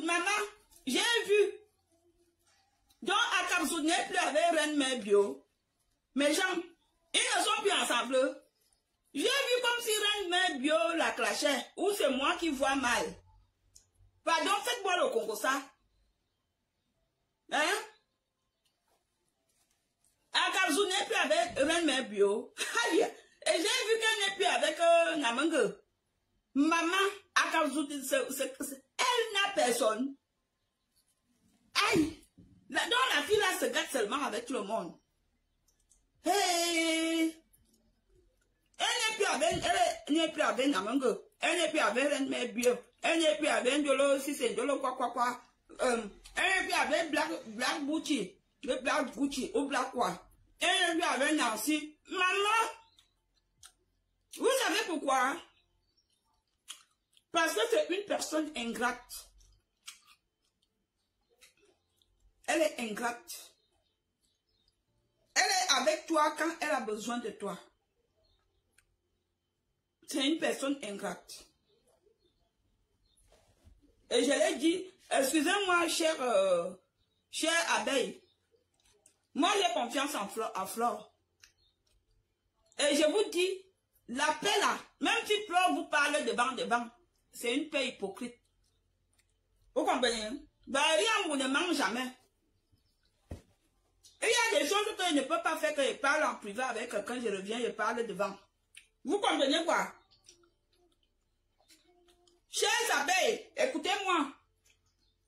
maman, j'ai vu. Donc Akabzout n'est plus avec Reine Mère Bio. Mes gens, ils ne sont plus ensemble. J'ai vu comme si Reine Mère Bio la clashait. Ou c'est moi qui vois mal. Pardon, faites-moi le Congo ça. Hein? Akabzout n'est plus avec Reine Mère Bio. Et j'ai vu qu'elle n'est plus avec Namangue. Maman, Akabzout, elle n'a personne. Aïe! Donc la fille là se gâte seulement avec tout le monde. Hey! Elle n'est plus avec Namangue. Elle n'est plus avec Reine Mère Bio. Elle n'est plus avec Ndolo, si c'est Ndolo quoi. Elle n'est plus avec Black Bouchi. Le Black Bouchi ou Black quoi. Elle n'est plus avec Nancy. Maman! Vous savez pourquoi? Parce que c'est une personne ingrate. Elle est ingrate. Elle est avec toi quand elle a besoin de toi. C'est une personne ingrate. Et je l'ai dit, excusez-moi, chère abeille. Moi, j'ai confiance en Flore. Et je vous dis, la paix là, même si Flore vous parle devant, c'est une paix hypocrite. Vous comprenez? Ben, rien, vous ne mange jamais. Et il y a des choses que je ne peux pas faire, que je parle en privé avec quelqu'un, je reviens, je parle devant. Vous comprenez quoi? Chers abeilles, écoutez-moi.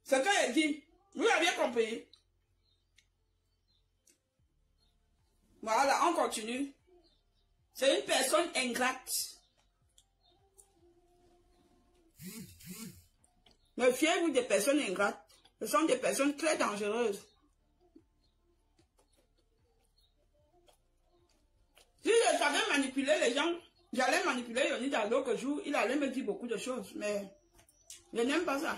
Ce que je dis, vous avez compris? Voilà, on continue. C'est une personne ingrate. Méfiez-vous des personnes ingrates. Ce sont des personnes très dangereuses. Si je savais manipuler les gens, j'allais manipuler Yoni dans l'autre jour, il allait me dire beaucoup de choses, mais je n'aime pas ça.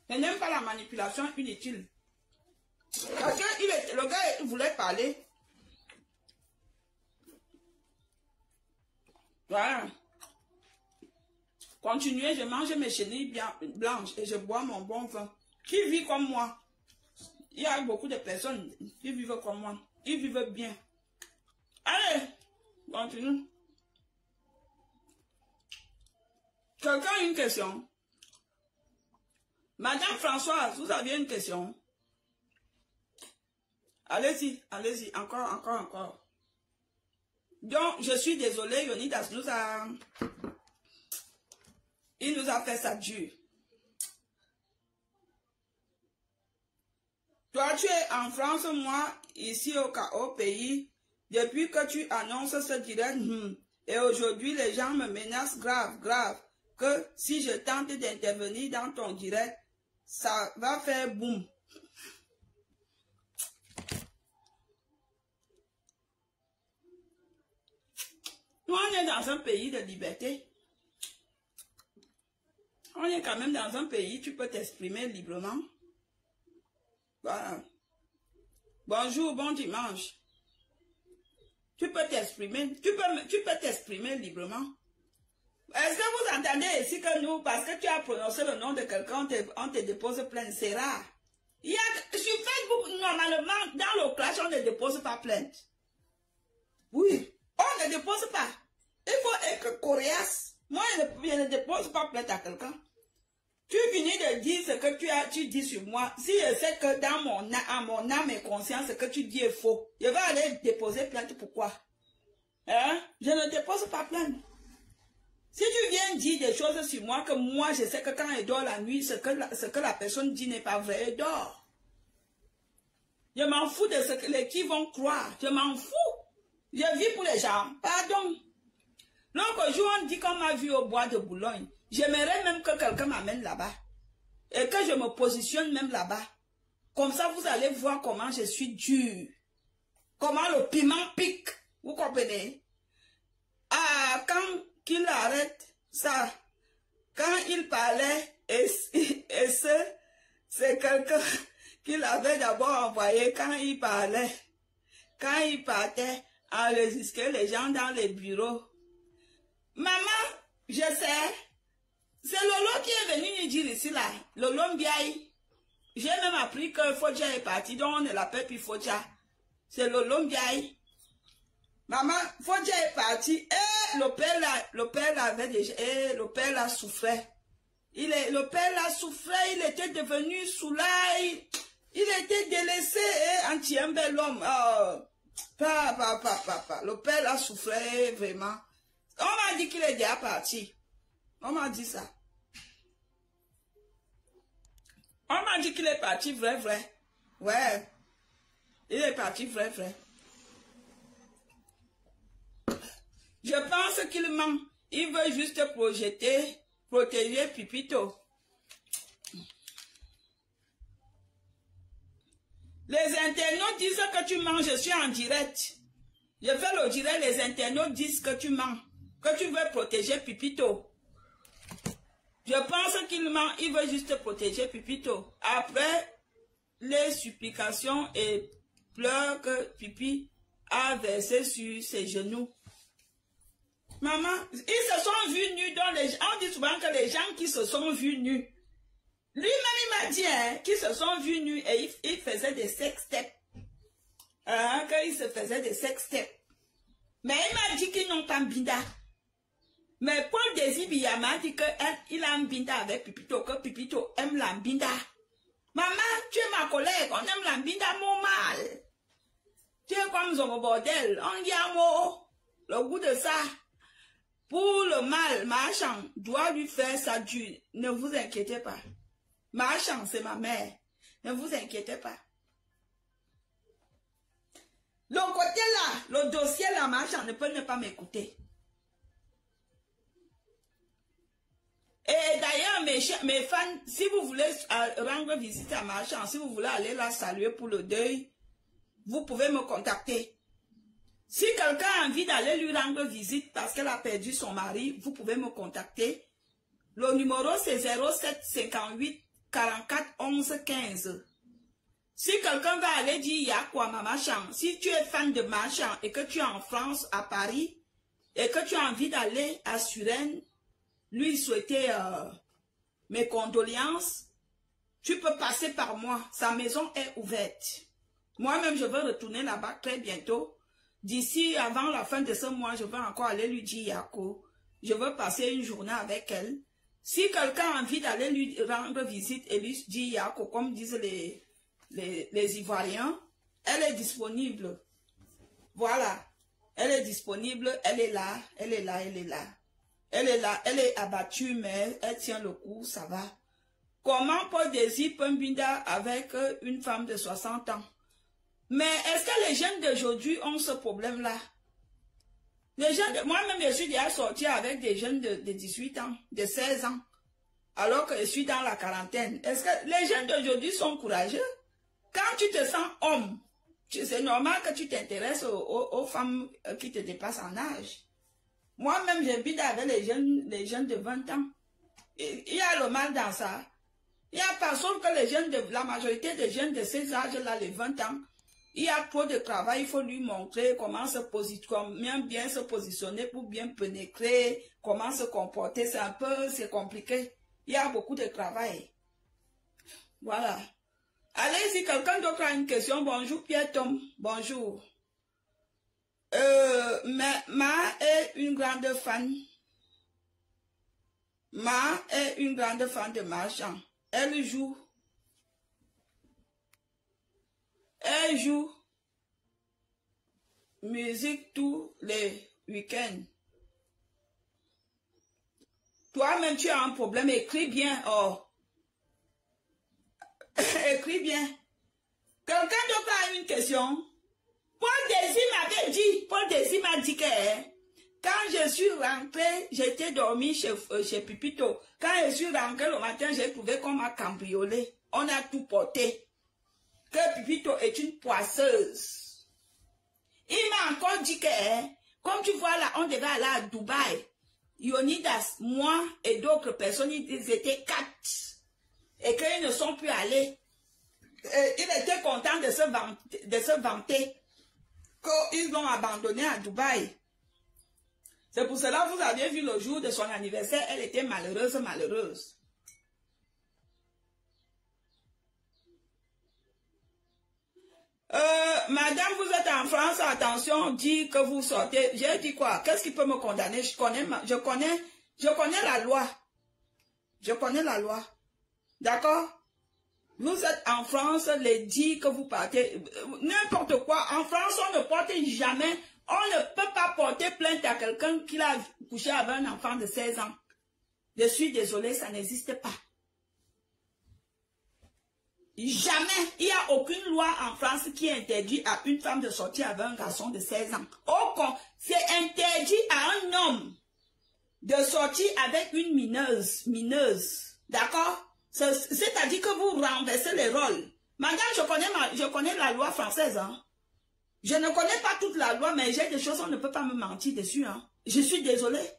Je n'aime pas la manipulation inutile. Parce que le gars, il voulait parler. Voilà. Continuez, je mange mes chenilles bien blanches et je bois mon bon vin. Qui vit comme moi? Il y a beaucoup de personnes qui vivent comme moi. Ils vivent bien. Allez, continue. Quelqu'un a une question? Madame Françoise, vous aviez une question? Allez-y, allez-y, encore. Donc, je suis désolée, Yonidas il nous a fait ça dur. Toi, tu es en France, moi, ici au pays, depuis que tu annonces ce direct, et aujourd'hui, les gens me menacent grave, que si je tente d'intervenir dans ton direct, ça va faire boum. Nous, on est dans un pays de liberté. On est quand même dans un pays, tu peux t'exprimer librement. Voilà. Bonjour, bon dimanche. Tu peux t'exprimer, tu peux t'exprimer librement. Est-ce que vous entendez ici que nous, parce que tu as prononcé le nom de quelqu'un, on te dépose plainte, c'est rare. Il y a, sur Facebook, normalement, dans le clash, on ne dépose pas plainte. Oui, on ne dépose pas. Il faut être coriace. Moi, je ne dépose pas plainte à quelqu'un. Tu finis de dire ce que tu dis sur moi. Si je sais que dans mon âme et conscience, ce que tu dis est faux, je vais aller déposer plainte. Pourquoi? Hein? Je ne dépose pas plainte. Si tu viens dire des choses sur moi, que moi, je sais que quand elle dort la nuit, ce que la personne dit n'est pas vrai, elle dort. Je m'en fous de ce que les qui vont croire. Je m'en fous. Je vis pour les gens. Pardon. L'autre jour, on dit qu'on m'a vu au bois de Boulogne. J'aimerais même que quelqu'un m'amène là-bas. Et que je me positionne même là-bas. Comme ça, vous allez voir comment je suis dur. Comment le piment pique. Vous comprenez? Ah, quand qu'il arrête ça, quand il parlait, c'est quelqu'un qu'il avait d'abord envoyé quand il parlait. Quand il partait, enregistrer les gens dans les bureaux. Maman, je sais. C'est Lolo qui est venu nous dire ici là. Lolo Mbiaï. J'ai même appris que Fodja est parti, donc on ne l'appelle plus Fodja. C'est Lolo Mbiaï. Maman, Fodja est parti. Et le père avait déjà. Et le père là souffrait. Le père là souffrait, il était devenu soulaï. Il était délaissé et anti un bel homme. Oh, papa. Le père là souffrait vraiment. On m'a dit qu'il est déjà parti. On m'a dit ça. On m'a dit qu'il est parti vrai. Ouais. Il est parti vrai. Je pense qu'il ment. Il veut juste protéger Pipito. Les internautes disent que tu mens, je suis en direct. Je fais le direct, les internautes disent que tu mens. Que tu veux protéger Pipito. Je pense qu'il ment, il veut juste protéger Pipito. Après les supplications et pleurs que Pipi a versé sur ses genoux. Maman, ils se sont vus nus dans les... On dit souvent que les gens qui se sont vus nus, lui-même il m'a dit qu'ils se sont vus nus et il faisait des sextapes. Qu'il se faisait des sextapes. Mais il m'a dit qu'ils n'ont pas binda. Mais Paul Désir m'a dit qu'il a un binda avec Pipito, que Pipito aime la binda. Maman, tu es ma collègue, on aime la binda mon mal. Tu es comme Zongo Bordel, on dit un mot, le goût de ça. Pour le mal, Marchand doit lui faire ça dur. Ne vous inquiétez pas. Marchand, c'est ma mère. Ne vous inquiétez pas. Le côté là, le dossier là, Marchand ne peut ne pas m'écouter. Et d'ailleurs, mes fans, si vous voulez rendre visite à Marchand, si vous voulez aller la saluer pour le deuil, vous pouvez me contacter. Si quelqu'un a envie d'aller lui rendre visite parce qu'elle a perdu son mari, vous pouvez me contacter. Le numéro c'est 07 58 44 11 15. Si quelqu'un va aller dire Yako à Marchand, si tu es fan de Marchand et que tu es en France, à Paris, et que tu as envie d'aller à Suresnes, lui souhaiter mes condoléances, tu peux passer par moi. Sa maison est ouverte. Moi-même, je veux retourner là-bas très bientôt. D'ici, avant la fin de ce mois, je vais encore aller lui dire Yako. Je veux passer une journée avec elle. Si quelqu'un a envie d'aller lui rendre visite et lui dire Yako, comme disent les Ivoiriens, elle est disponible. Voilà. Elle est disponible, elle est là, elle est là, elle est là. Elle est là, elle est abattue, mais elle tient le coup, ça va. Comment Paul Désir peut binda avec une femme de 60 ans? Mais est-ce que les jeunes d'aujourd'hui ont ce problème-là? Les jeunes, moi-même, je suis déjà sortie avec des jeunes de 18 ans, de 16 ans, alors que je suis dans la quarantaine. Est-ce que les jeunes d'aujourd'hui sont courageux? Quand tu te sens homme, c'est normal que tu t'intéresses aux femmes qui te dépassent en âge. Moi-même, j'habite avec les jeunes de 20 ans. Il y a le mal dans ça. Il y a pas, sauf que les jeunes la majorité des jeunes de ces âges-là, les 20 ans, il y a trop de travail, il faut lui montrer comment bien se positionner pour bien pénétrer, comment se comporter, c'est compliqué. Il y a beaucoup de travail. Voilà. Allez, si quelqu'un d'autre a une question, bonjour Pierre Tom, bonjour. Ma est une grande fan. Ma est une grande fan de Marchand. Elle joue musique tous les week-ends. Toi-même, tu as un problème, écris bien. Oh. Écris bien. Quelqu'un d'autre a une question? Paul Désir m'a dit que quand je suis rentrée, j'étais dormi chez Pipito. Quand je suis rentrée le matin, j'ai trouvé qu'on m'a cambriolé. On a tout porté. Que Pipito est une poisseuse. Il m'a encore dit que, comme tu vois là, on devait aller à Dubaï. Yonidas, moi et d'autres personnes, ils étaient 4. Et qu'ils ne sont plus allés. Et il était content de se vanter qu'ils l'ont abandonné à Dubaï. C'est pour cela que vous aviez vu le jour de son anniversaire, elle était malheureuse. Madame, vous êtes en France, attention, dit que vous sortez. J'ai dit quoi? Qu'est-ce qui peut me condamner? Je connais la loi. Je connais la loi. D'accord? Vous êtes en France, les dit que vous partez, n'importe quoi. En France, on ne porte jamais, on ne peut pas porter plainte à quelqu'un qui a couché avec un enfant de 16 ans. Je suis désolée, ça n'existe pas. Jamais, il n'y a aucune loi en France qui interdit à une femme de sortir avec un garçon de 16 ans. C'est interdit à un homme de sortir avec une mineuse. D'accord? C'est-à-dire que vous renversez les rôles. Madame, je connais la loi française. Hein. Je ne connais pas toute la loi, mais j'ai des choses, on ne peut pas me mentir dessus. Hein. Je suis désolée.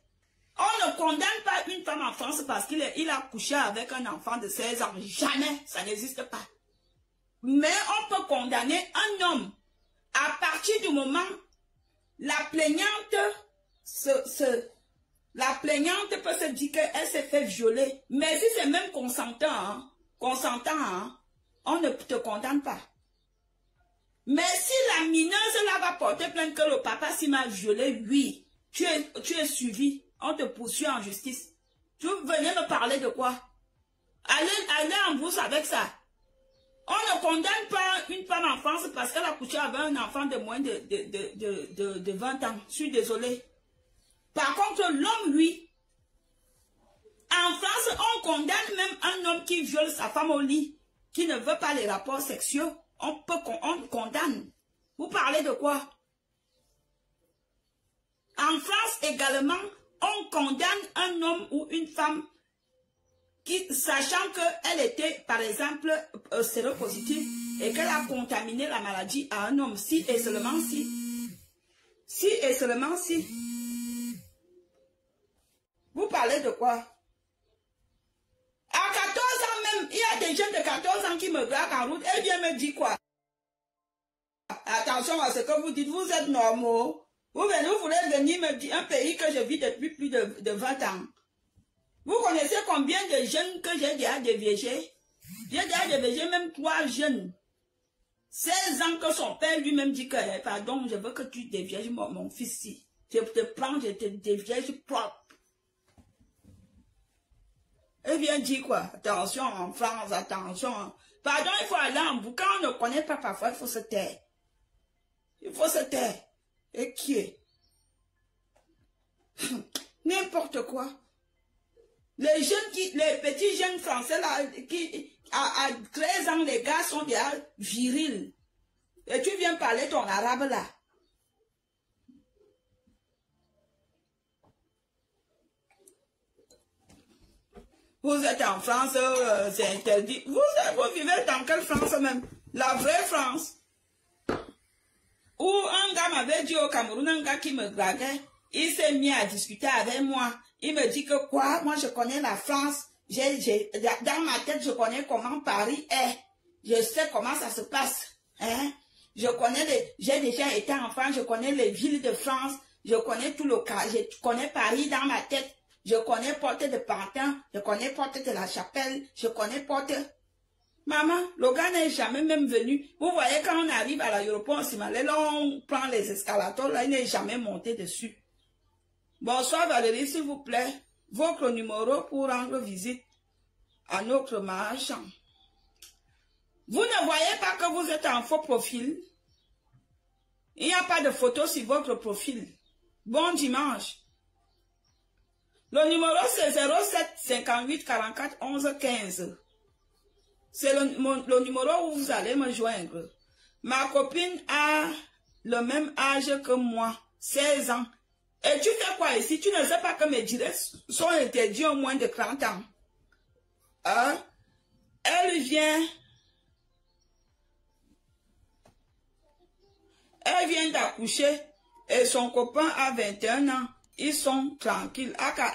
On ne condamne pas une femme en France parce qu'il a couché avec un enfant de 16 ans. Jamais, ça n'existe pas. Mais on peut condamner un homme à partir du moment la plaignante peut se dire qu'elle s'est fait violer. Mais si c'est même consentant, on ne te condamne pas. Mais si la mineuse là va porter plainte que le papa s'y m'a violé, oui, tu es suivi, on te poursuit en justice. Tu venais me parler de quoi? Allez en brousse avec ça. On ne condamne pas une femme en France parce qu'elle a couché avec un enfant de moins de 20 ans. Je suis désolée. Par contre, l'homme, lui, en France, on condamne même un homme qui viole sa femme au lit, qui ne veut pas les rapports sexuels. On condamne. Vous parlez de quoi? En France également, on condamne un homme ou une femme qui, sachant qu'elle était, par exemple, séropositive et qu'elle a contaminé la maladie à un homme, si et seulement si. Si et seulement si. Vous parlez de quoi? À 14 ans même, il y a des jeunes de 14 ans qui me braquent en route, elle vient me dire quoi? Attention à ce que vous dites, vous êtes normaux. Vous voulez venir me dire un pays que je vis depuis plus de 20 ans. Vous connaissez combien de jeunes que j'ai déjà déviégés? J'ai déjà déviégé même 3 jeunes. 16 ans que son père lui-même dit que, pardon, je veux que tu dévièges mon fils-ci. Je te prends, je te déviège propre. Elle vient dire quoi? Attention en France, attention. Pardon, il faut aller en bout. Quand on ne connaît pas parfois, il faut se taire. Il faut se taire. Et qui est? N'importe quoi. Les jeunes les petits jeunes français là, qui, à 13 ans, les gars sont déjà virils. Et tu viens parler ton arabe là. Vous êtes en France, c'est interdit. Vous vivez dans quelle France même? La vraie France. Où un gars m'avait dit au Cameroun, un gars qui me draguait, il s'est mis à discuter avec moi. Il me dit que quoi? Moi je connais la France. Dans ma tête, je connais comment Paris est. Je sais comment ça se passe. Hein? J'ai déjà été en France, je connais les villes de France. Je connais tout le cas. Je connais Paris dans ma tête. Je connais Porte de Pantin, je connais Porte de la Chapelle, je connais Porte. Maman, le gars n'est jamais même venu. Vous voyez, quand on arrive à l'aéroport, on prend les escalators, là, il n'est jamais monté dessus. Bonsoir Valérie, s'il vous plaît. Votre numéro pour rendre visite à notre marchand. Vous ne voyez pas que vous êtes en faux profil? Il n'y a pas de photo sur votre profil. Bon dimanche. Le numéro c'est 07 58 44 11 15. C'est le numéro où vous allez me joindre. Ma copine a le même âge que moi, 16 ans. Et tu fais quoi ici? Tu ne sais pas que mes directs sont interdits au moins de 30 ans. Hein? Elle vient d'accoucher et son copain a 21 ans. Ils sont tranquilles. Ah, car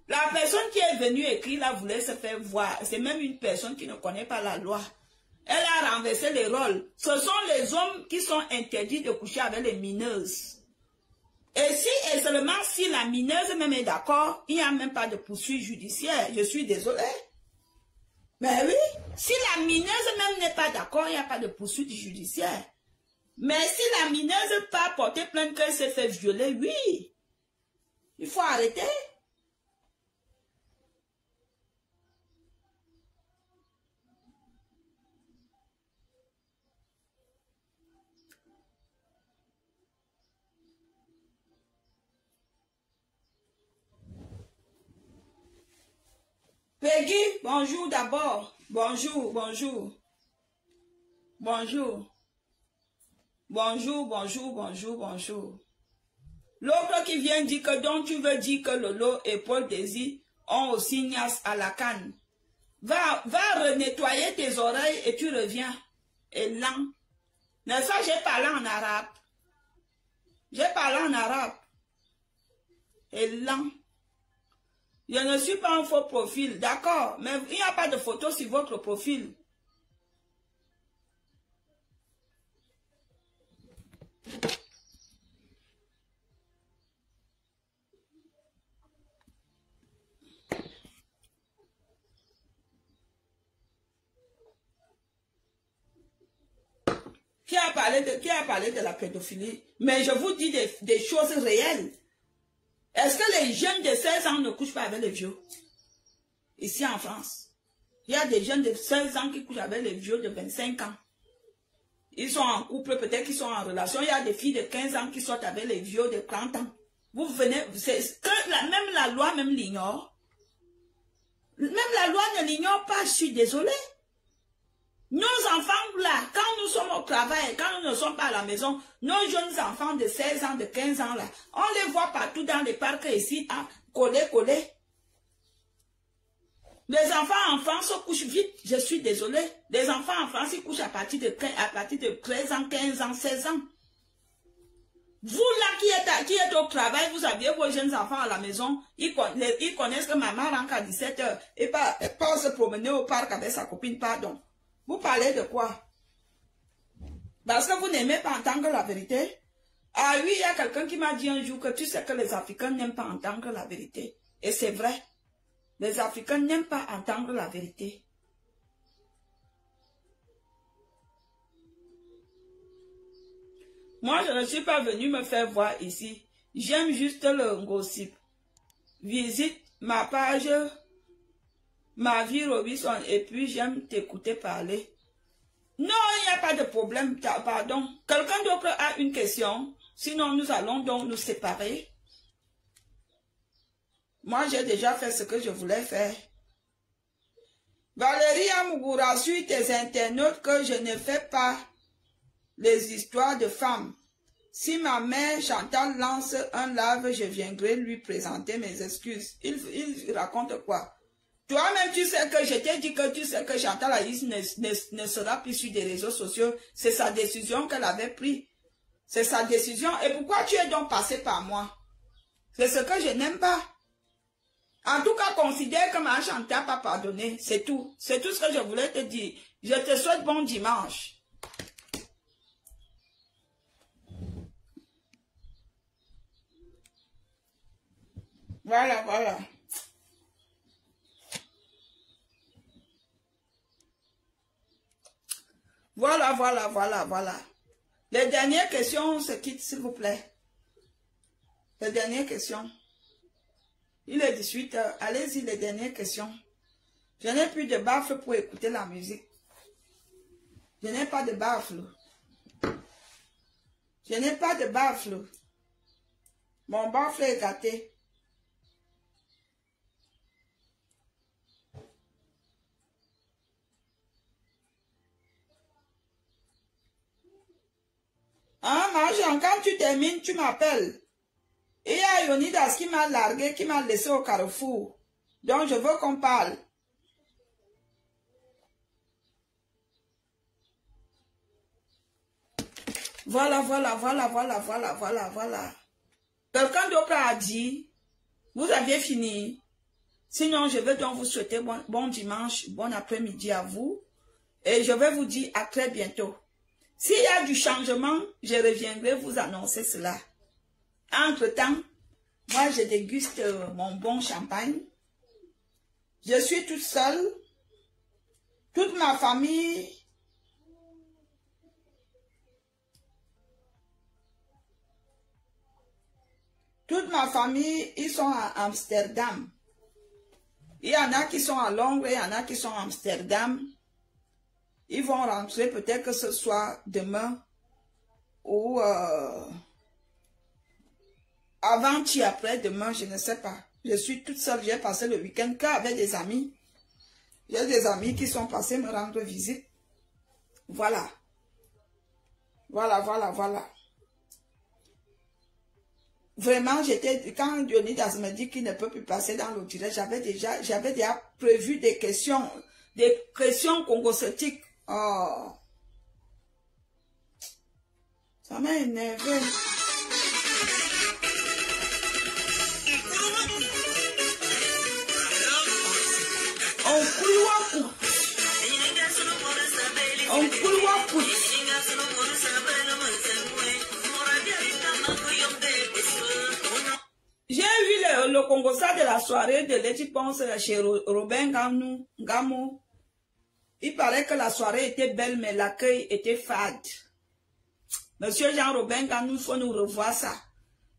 la personne qui est venue écrire là voulait se faire voir. C'est même une personne qui ne connaît pas la loi. Elle a renversé les rôles. Ce sont les hommes qui sont interdits de coucher avec les mineuses. Et si et seulement si la mineuse même est d'accord, il n'y a même pas de poursuite judiciaire. Je suis désolée. Mais oui, si la mineuse même n'est pas d'accord, il n'y a pas de poursuite judiciaire. Mais si la mineuse peut porter plainte qu'elle s'est fait violer, oui. Il faut arrêter. Peggy, bonjour d'abord. Bonjour, bonjour. Bonjour. Bonjour, bonjour, bonjour, bonjour. L'autre qui vient dire que donc tu veux dire que Lolo et Paul Désir ont aussi Nias à la canne. Va renettoyer tes oreilles et tu reviens. Et lent. N'est-ce pas, j'ai parlé en arabe. J'ai parlé en arabe. Et lent. Je ne suis pas un faux profil, d'accord, mais il n'y a pas de photo sur votre profil. Qui a parlé de la pédophilie? Mais je vous dis des choses réelles. Est-ce que les jeunes de 16 ans ne couchent pas avec les vieux? Ici en France. Il y a des jeunes de 16 ans qui couchent avec les vieux de 25 ans. Ils sont en couple, peut-être qu'ils sont en relation. Il y a des filles de 15 ans qui sortent avec les vieux de 30 ans. Vous venez, c'est que même la loi même l'ignore. Même la loi ne l'ignore pas, je suis désolée. Nos enfants là, quand nous sommes au travail, quand nous ne sommes pas à la maison, nos jeunes enfants de 16 ans, de 15 ans là, on les voit partout dans les parcs ici, hein, collés. Les enfants en France se couchent vite, je suis désolée. Les enfants en France, ils couchent à partir de 13 ans, 15 ans, 16 ans. Vous là qui êtes au travail, vous aviez vos jeunes enfants à la maison, ils connaissent que maman rentre à 17 h et pas se promener au parc avec sa copine, pardon. Vous parlez de quoi? Parce que vous n'aimez pas entendre la vérité. Ah oui, il y a quelqu'un qui m'a dit un jour que tu sais que les Africains n'aiment pas entendre la vérité. Et c'est vrai. Les Africains n'aiment pas entendre la vérité. Moi, je ne suis pas venu me faire voir ici. J'aime juste le gossip. Visite ma page, ma vie Robinson, et puis j'aime t'écouter parler. Non, il n'y a pas de problème, pardon. Quelqu'un d'autre a une question? Sinon, nous allons donc nous séparer. Moi, j'ai déjà fait ce que je voulais faire. Valérie Amougoura, rassure tes internautes que je ne fais pas les histoires de femmes. Si ma mère Chantal lance un live, je viendrai lui présenter mes excuses. Il raconte quoi? Toi-même, tu sais que je t'ai dit que tu sais que Chantal Aïs ne sera plus sur des réseaux sociaux. C'est sa décision qu'elle avait prise. C'est sa décision. Et pourquoi tu es donc passé par moi? C'est ce que je n'aime pas. En tout cas, considère que ma Chantal n'a pas pardonné. C'est tout. C'est tout ce que je voulais te dire. Je te souhaite bon dimanche. Voilà, voilà. Voilà. Les dernières questions se quittent, s'il vous plaît. Les dernières questions. Il est 18 h. Allez-y, les dernières questions. Je n'ai plus de baffle pour écouter la musique. Je n'ai pas de baffle. Je n'ai pas de baffle. Mon baffle est gâté. Hein, Marjan, quand tu termines, tu m'appelles. Il y a Yonidas qui m'a largué, qui m'a laissé au carrefour. Donc, je veux qu'on parle. Voilà. Quelqu'un d'autre a dit, vous aviez fini. Sinon, je vais donc vous souhaiter bon dimanche, bon après-midi à vous. Et je vais vous dire à très bientôt. S'il y a du changement, je reviendrai vous annoncer cela. Entre-temps, moi, je déguste mon bon champagne. Je suis toute seule. Toute ma famille. Toute ma famille, ils sont à Amsterdam. Il y en a qui sont à Londres, il y en a qui sont à Amsterdam. Ils vont rentrer peut-être que ce soit demain ou avant-hier, après-demain, je ne sais pas. Je suis toute seule, j'ai passé le week-end qu'avec des amis. J'ai des amis qui sont passés me rendre visite. Voilà. Vraiment, quand Dionydas me dit qu'il ne peut plus passer dans le direct, j'avais déjà prévu des questions congocétiques. Oh. Ça m'a énervé. J'ai vu le Congossa de la soirée de Leti Ponce chez Robin Gamou. Il paraît que la soirée était belle, mais l'accueil était fade. Monsieur Jean-Robin Gamou, il faut nous revoir ça.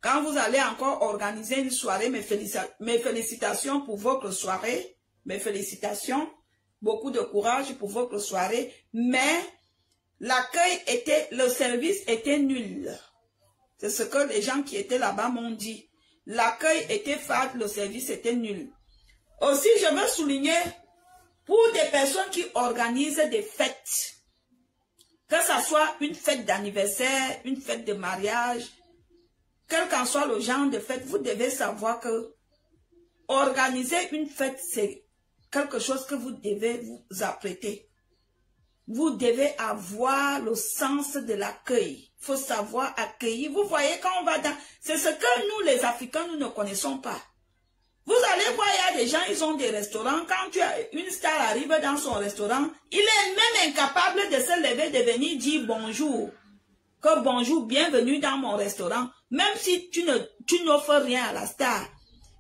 Quand vous allez encore organiser une soirée, mes félicitations pour votre soirée. Mes félicitations. Beaucoup de courage pour votre soirée. Mais le service était nul. C'est ce que les gens qui étaient là-bas m'ont dit. L'accueil était fade, le service était nul. Aussi, je veux souligner, pour des personnes qui organisent des fêtes, que ce soit une fête d'anniversaire, une fête de mariage, quel qu'en soit le genre de fête, vous devez savoir que organiser une fête, c'est quelque chose que vous devez vous apprêter. Vous devez avoir le sens de l'accueil. Il faut savoir accueillir. Vous voyez, quand on va dans... C'est ce que nous, les Africains, nous ne connaissons pas. Vous allez voir, il y a des gens, ils ont des restaurants. Quand une star arrive dans son restaurant, il est même incapable de se lever, de venir dire bonjour. Que bonjour, bienvenue dans mon restaurant. Même si tu n'offres rien à la star.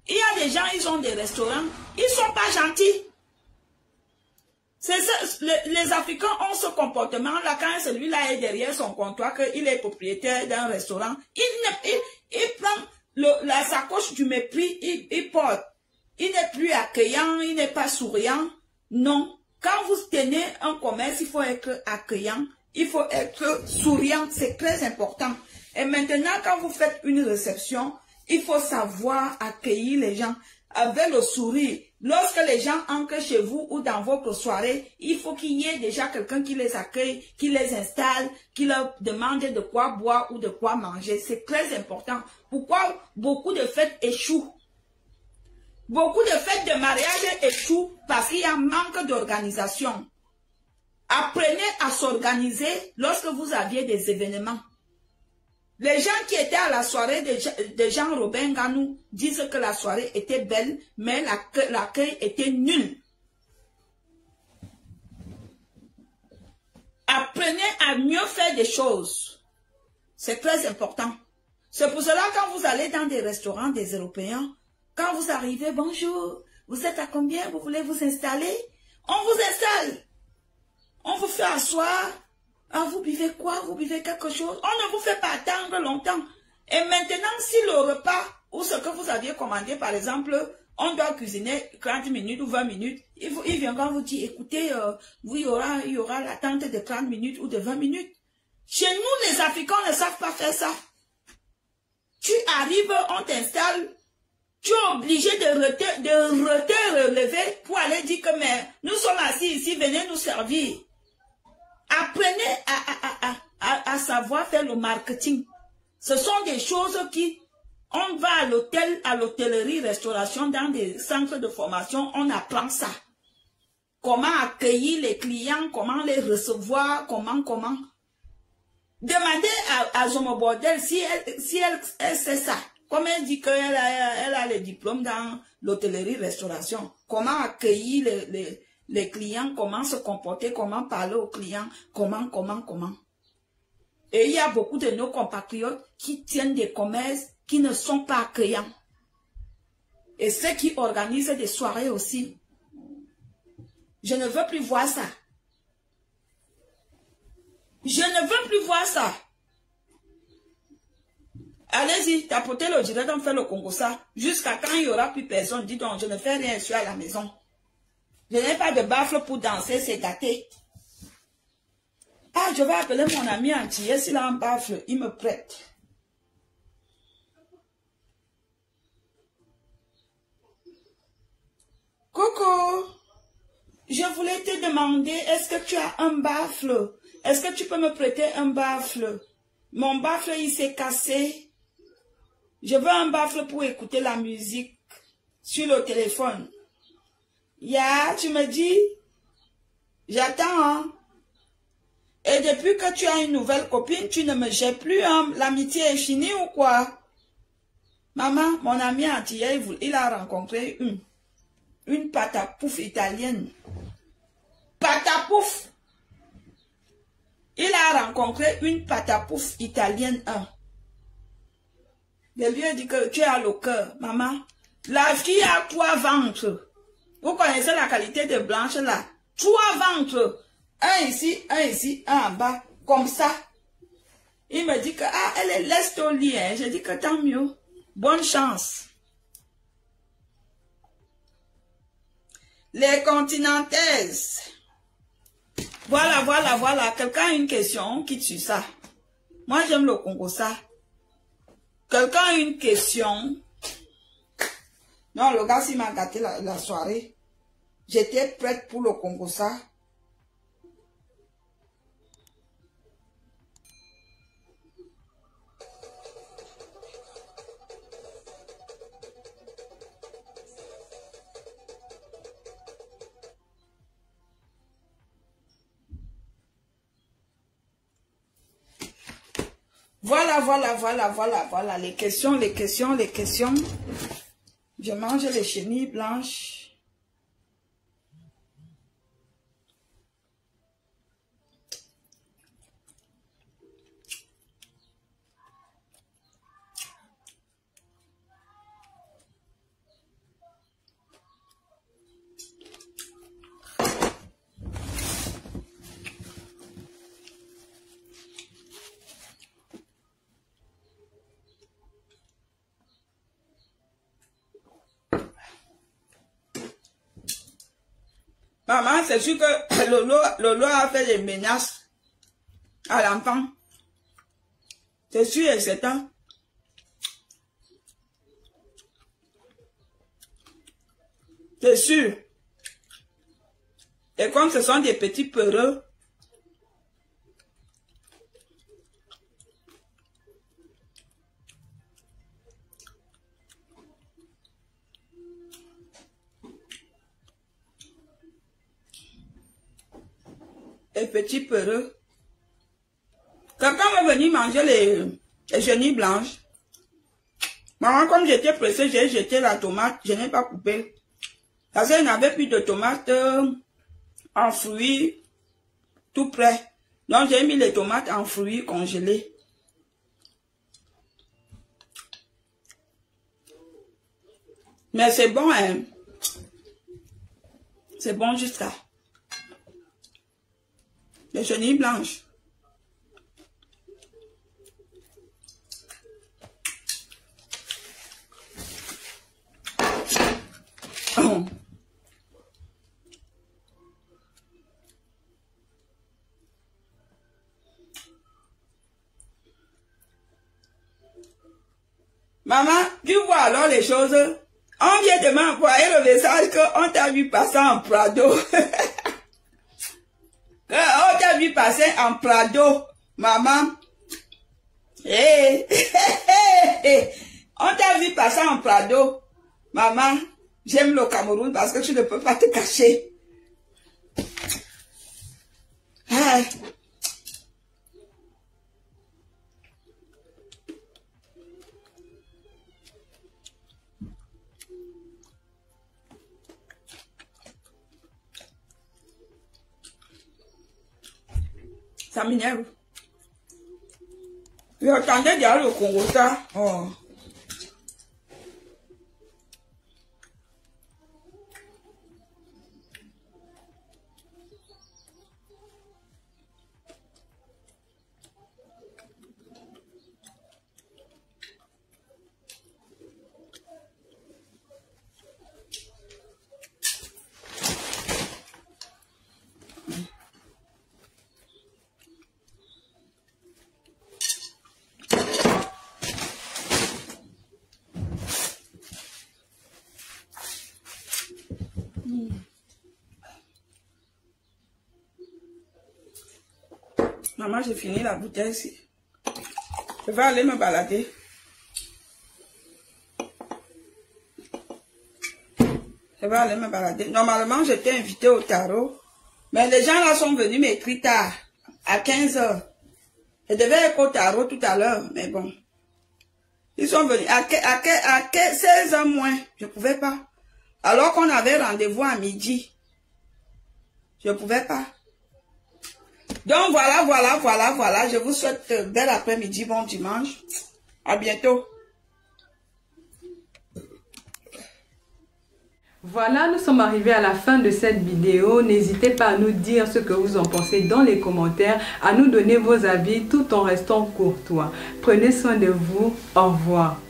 Il y a des gens, ils ont des restaurants, ils ne sont pas gentils. Les Africains ont ce comportement-là quand celui-là est derrière son comptoir, qu'il est propriétaire d'un restaurant. Il prend la sacoche du mépris, il porte. Il n'est plus accueillant, il n'est pas souriant. Non. Quand vous tenez un commerce, il faut être accueillant, il faut être souriant, c'est très important. Et maintenant, quand vous faites une réception, il faut savoir accueillir les gens avec le sourire. Lorsque les gens entrent chez vous ou dans votre soirée, il faut qu'il y ait déjà quelqu'un qui les accueille, qui les installe, qui leur demande de quoi boire ou de quoi manger. C'est très important. Pourquoi beaucoup de fêtes échouent? Beaucoup de fêtes de mariage échouent parce qu'il y a un manque d'organisation. Apprenez à s'organiser lorsque vous aviez des événements. Les gens qui étaient à la soirée de Jean-Robin Ganou disent que la soirée était belle, mais l'accueil était nul. Apprenez à mieux faire des choses. C'est très important. C'est pour cela quand vous allez dans des restaurants des Européens, quand vous arrivez, bonjour, vous êtes à combien, vous voulez vous installer? On vous installe. On vous fait asseoir. Ah, vous buvez quoi? Vous buvez quelque chose? On ne vous fait pas attendre longtemps. Et maintenant, si le repas ou ce que vous aviez commandé, par exemple, on doit cuisiner 30 minutes ou 20 minutes, il viendra vous dire, écoutez, il y aura l'attente de 30 minutes ou de 20 minutes. Chez nous, les Africains ne savent pas faire ça. Tu arrives, on t'installe, tu es obligé de relever pour aller dire que mais nous sommes assis ici, venez nous servir. Apprenez à savoir faire le marketing. Ce sont des choses qui, on va à l'hôtel, à l'hôtellerie, restauration, dans des centres de formation, on apprend ça. Comment accueillir les clients, comment les recevoir, comment. Demandez à Zomo Bordel si elle sait ça. Comme elle dit qu'elle a les diplômes dans l'hôtellerie, restauration. Comment accueillir les clients, comment se comporter, comment parler aux clients, comment. Et il y a beaucoup de nos compatriotes qui tiennent des commerces qui ne sont pas accueillants. Et ceux qui organisent des soirées aussi. Je ne veux plus voir ça. Je ne veux plus voir ça. Allez-y, tapotez le direct, on fait le Congo ça. Jusqu'à quand il n'y aura plus personne. Dis donc, je ne fais rien, je suis à la maison. Je n'ai pas de baffle pour danser, c'est gâté. Ah, je vais appeler mon ami entier, s'il a un baffle, il me prête. Coco, je voulais te demander, est-ce que tu as un baffle? Est-ce que tu peux me prêter un baffle? Mon baffle, il s'est cassé. Je veux un baffle pour écouter la musique sur le téléphone. Ya, tu me dis? J'attends, hein? Et depuis que tu as une nouvelle copine, tu ne me jettes plus, hein? L'amitié est finie ou quoi? Maman, mon ami antillais, il a rencontré une patapouf italienne. Patapouf! Il a rencontré une patapouf italienne, Je lui ai dit que tu as le cœur, maman. La fille a 3 ventres. Vous connaissez la qualité de blanche là? 3 ventres. Un ici, un en bas. Comme ça. Il me dit que, elle est leste au lit. Hein. Je dis que tant mieux. Bonne chance. Les continentaises. Voilà. Quelqu'un a une question, quitte sur ça. Moi, j'aime le Congo ça. Quelqu'un a une question. Non, le gars, il m'a gâté la soirée. J'étais prête pour le Congo ça. Voilà, voilà. Les questions. Je mange les chenilles blanches. Maman, c'est sûr que Lolo a fait des menaces à l'enfant. C'est sûr et certain. C'est sûr. Et comme ce sont des petits peureux, quelqu'un va venir manger les chenilles blanches. Maman, comme j'étais pressée, j'ai jeté la tomate, je n'ai pas coupé. Parce qu'il n'y avait plus de tomates en fruits tout prêt. Donc j'ai mis les tomates en fruits congelés. Mais c'est bon, hein. C'est bon jusqu'à. Les chenilles blanches. Oh. Maman, tu vois alors les choses. On vient de m'envoyer le message qu'on t'a vu passer en Prado. On t'a vu passer en Prado, maman. Hey. On t'a vu passer en Prado. Maman, j'aime le Cameroun parce que tu ne peux pas te cacher. Hey. Ça m'énerve. J'attendais d'aller au Congo, ça. Oh. Maman, j'ai fini la bouteille ici. Je vais aller me balader. Normalement, j'étais invitée au tarot. Mais les gens là sont venus m'écrire tard, à 15 h. Je devais être au tarot tout à l'heure, mais bon. Ils sont venus à 16 h moins. Je ne pouvais pas. Alors qu'on avait rendez-vous à midi. Je ne pouvais pas. Donc voilà. Je vous souhaite bel après-midi, bon dimanche. À bientôt.
Voilà, nous sommes arrivés à la fin de cette vidéo. N'hésitez pas à nous dire ce que vous en pensez dans les commentaires, à nous donner vos avis tout en restant courtois. Prenez soin de vous. Au revoir.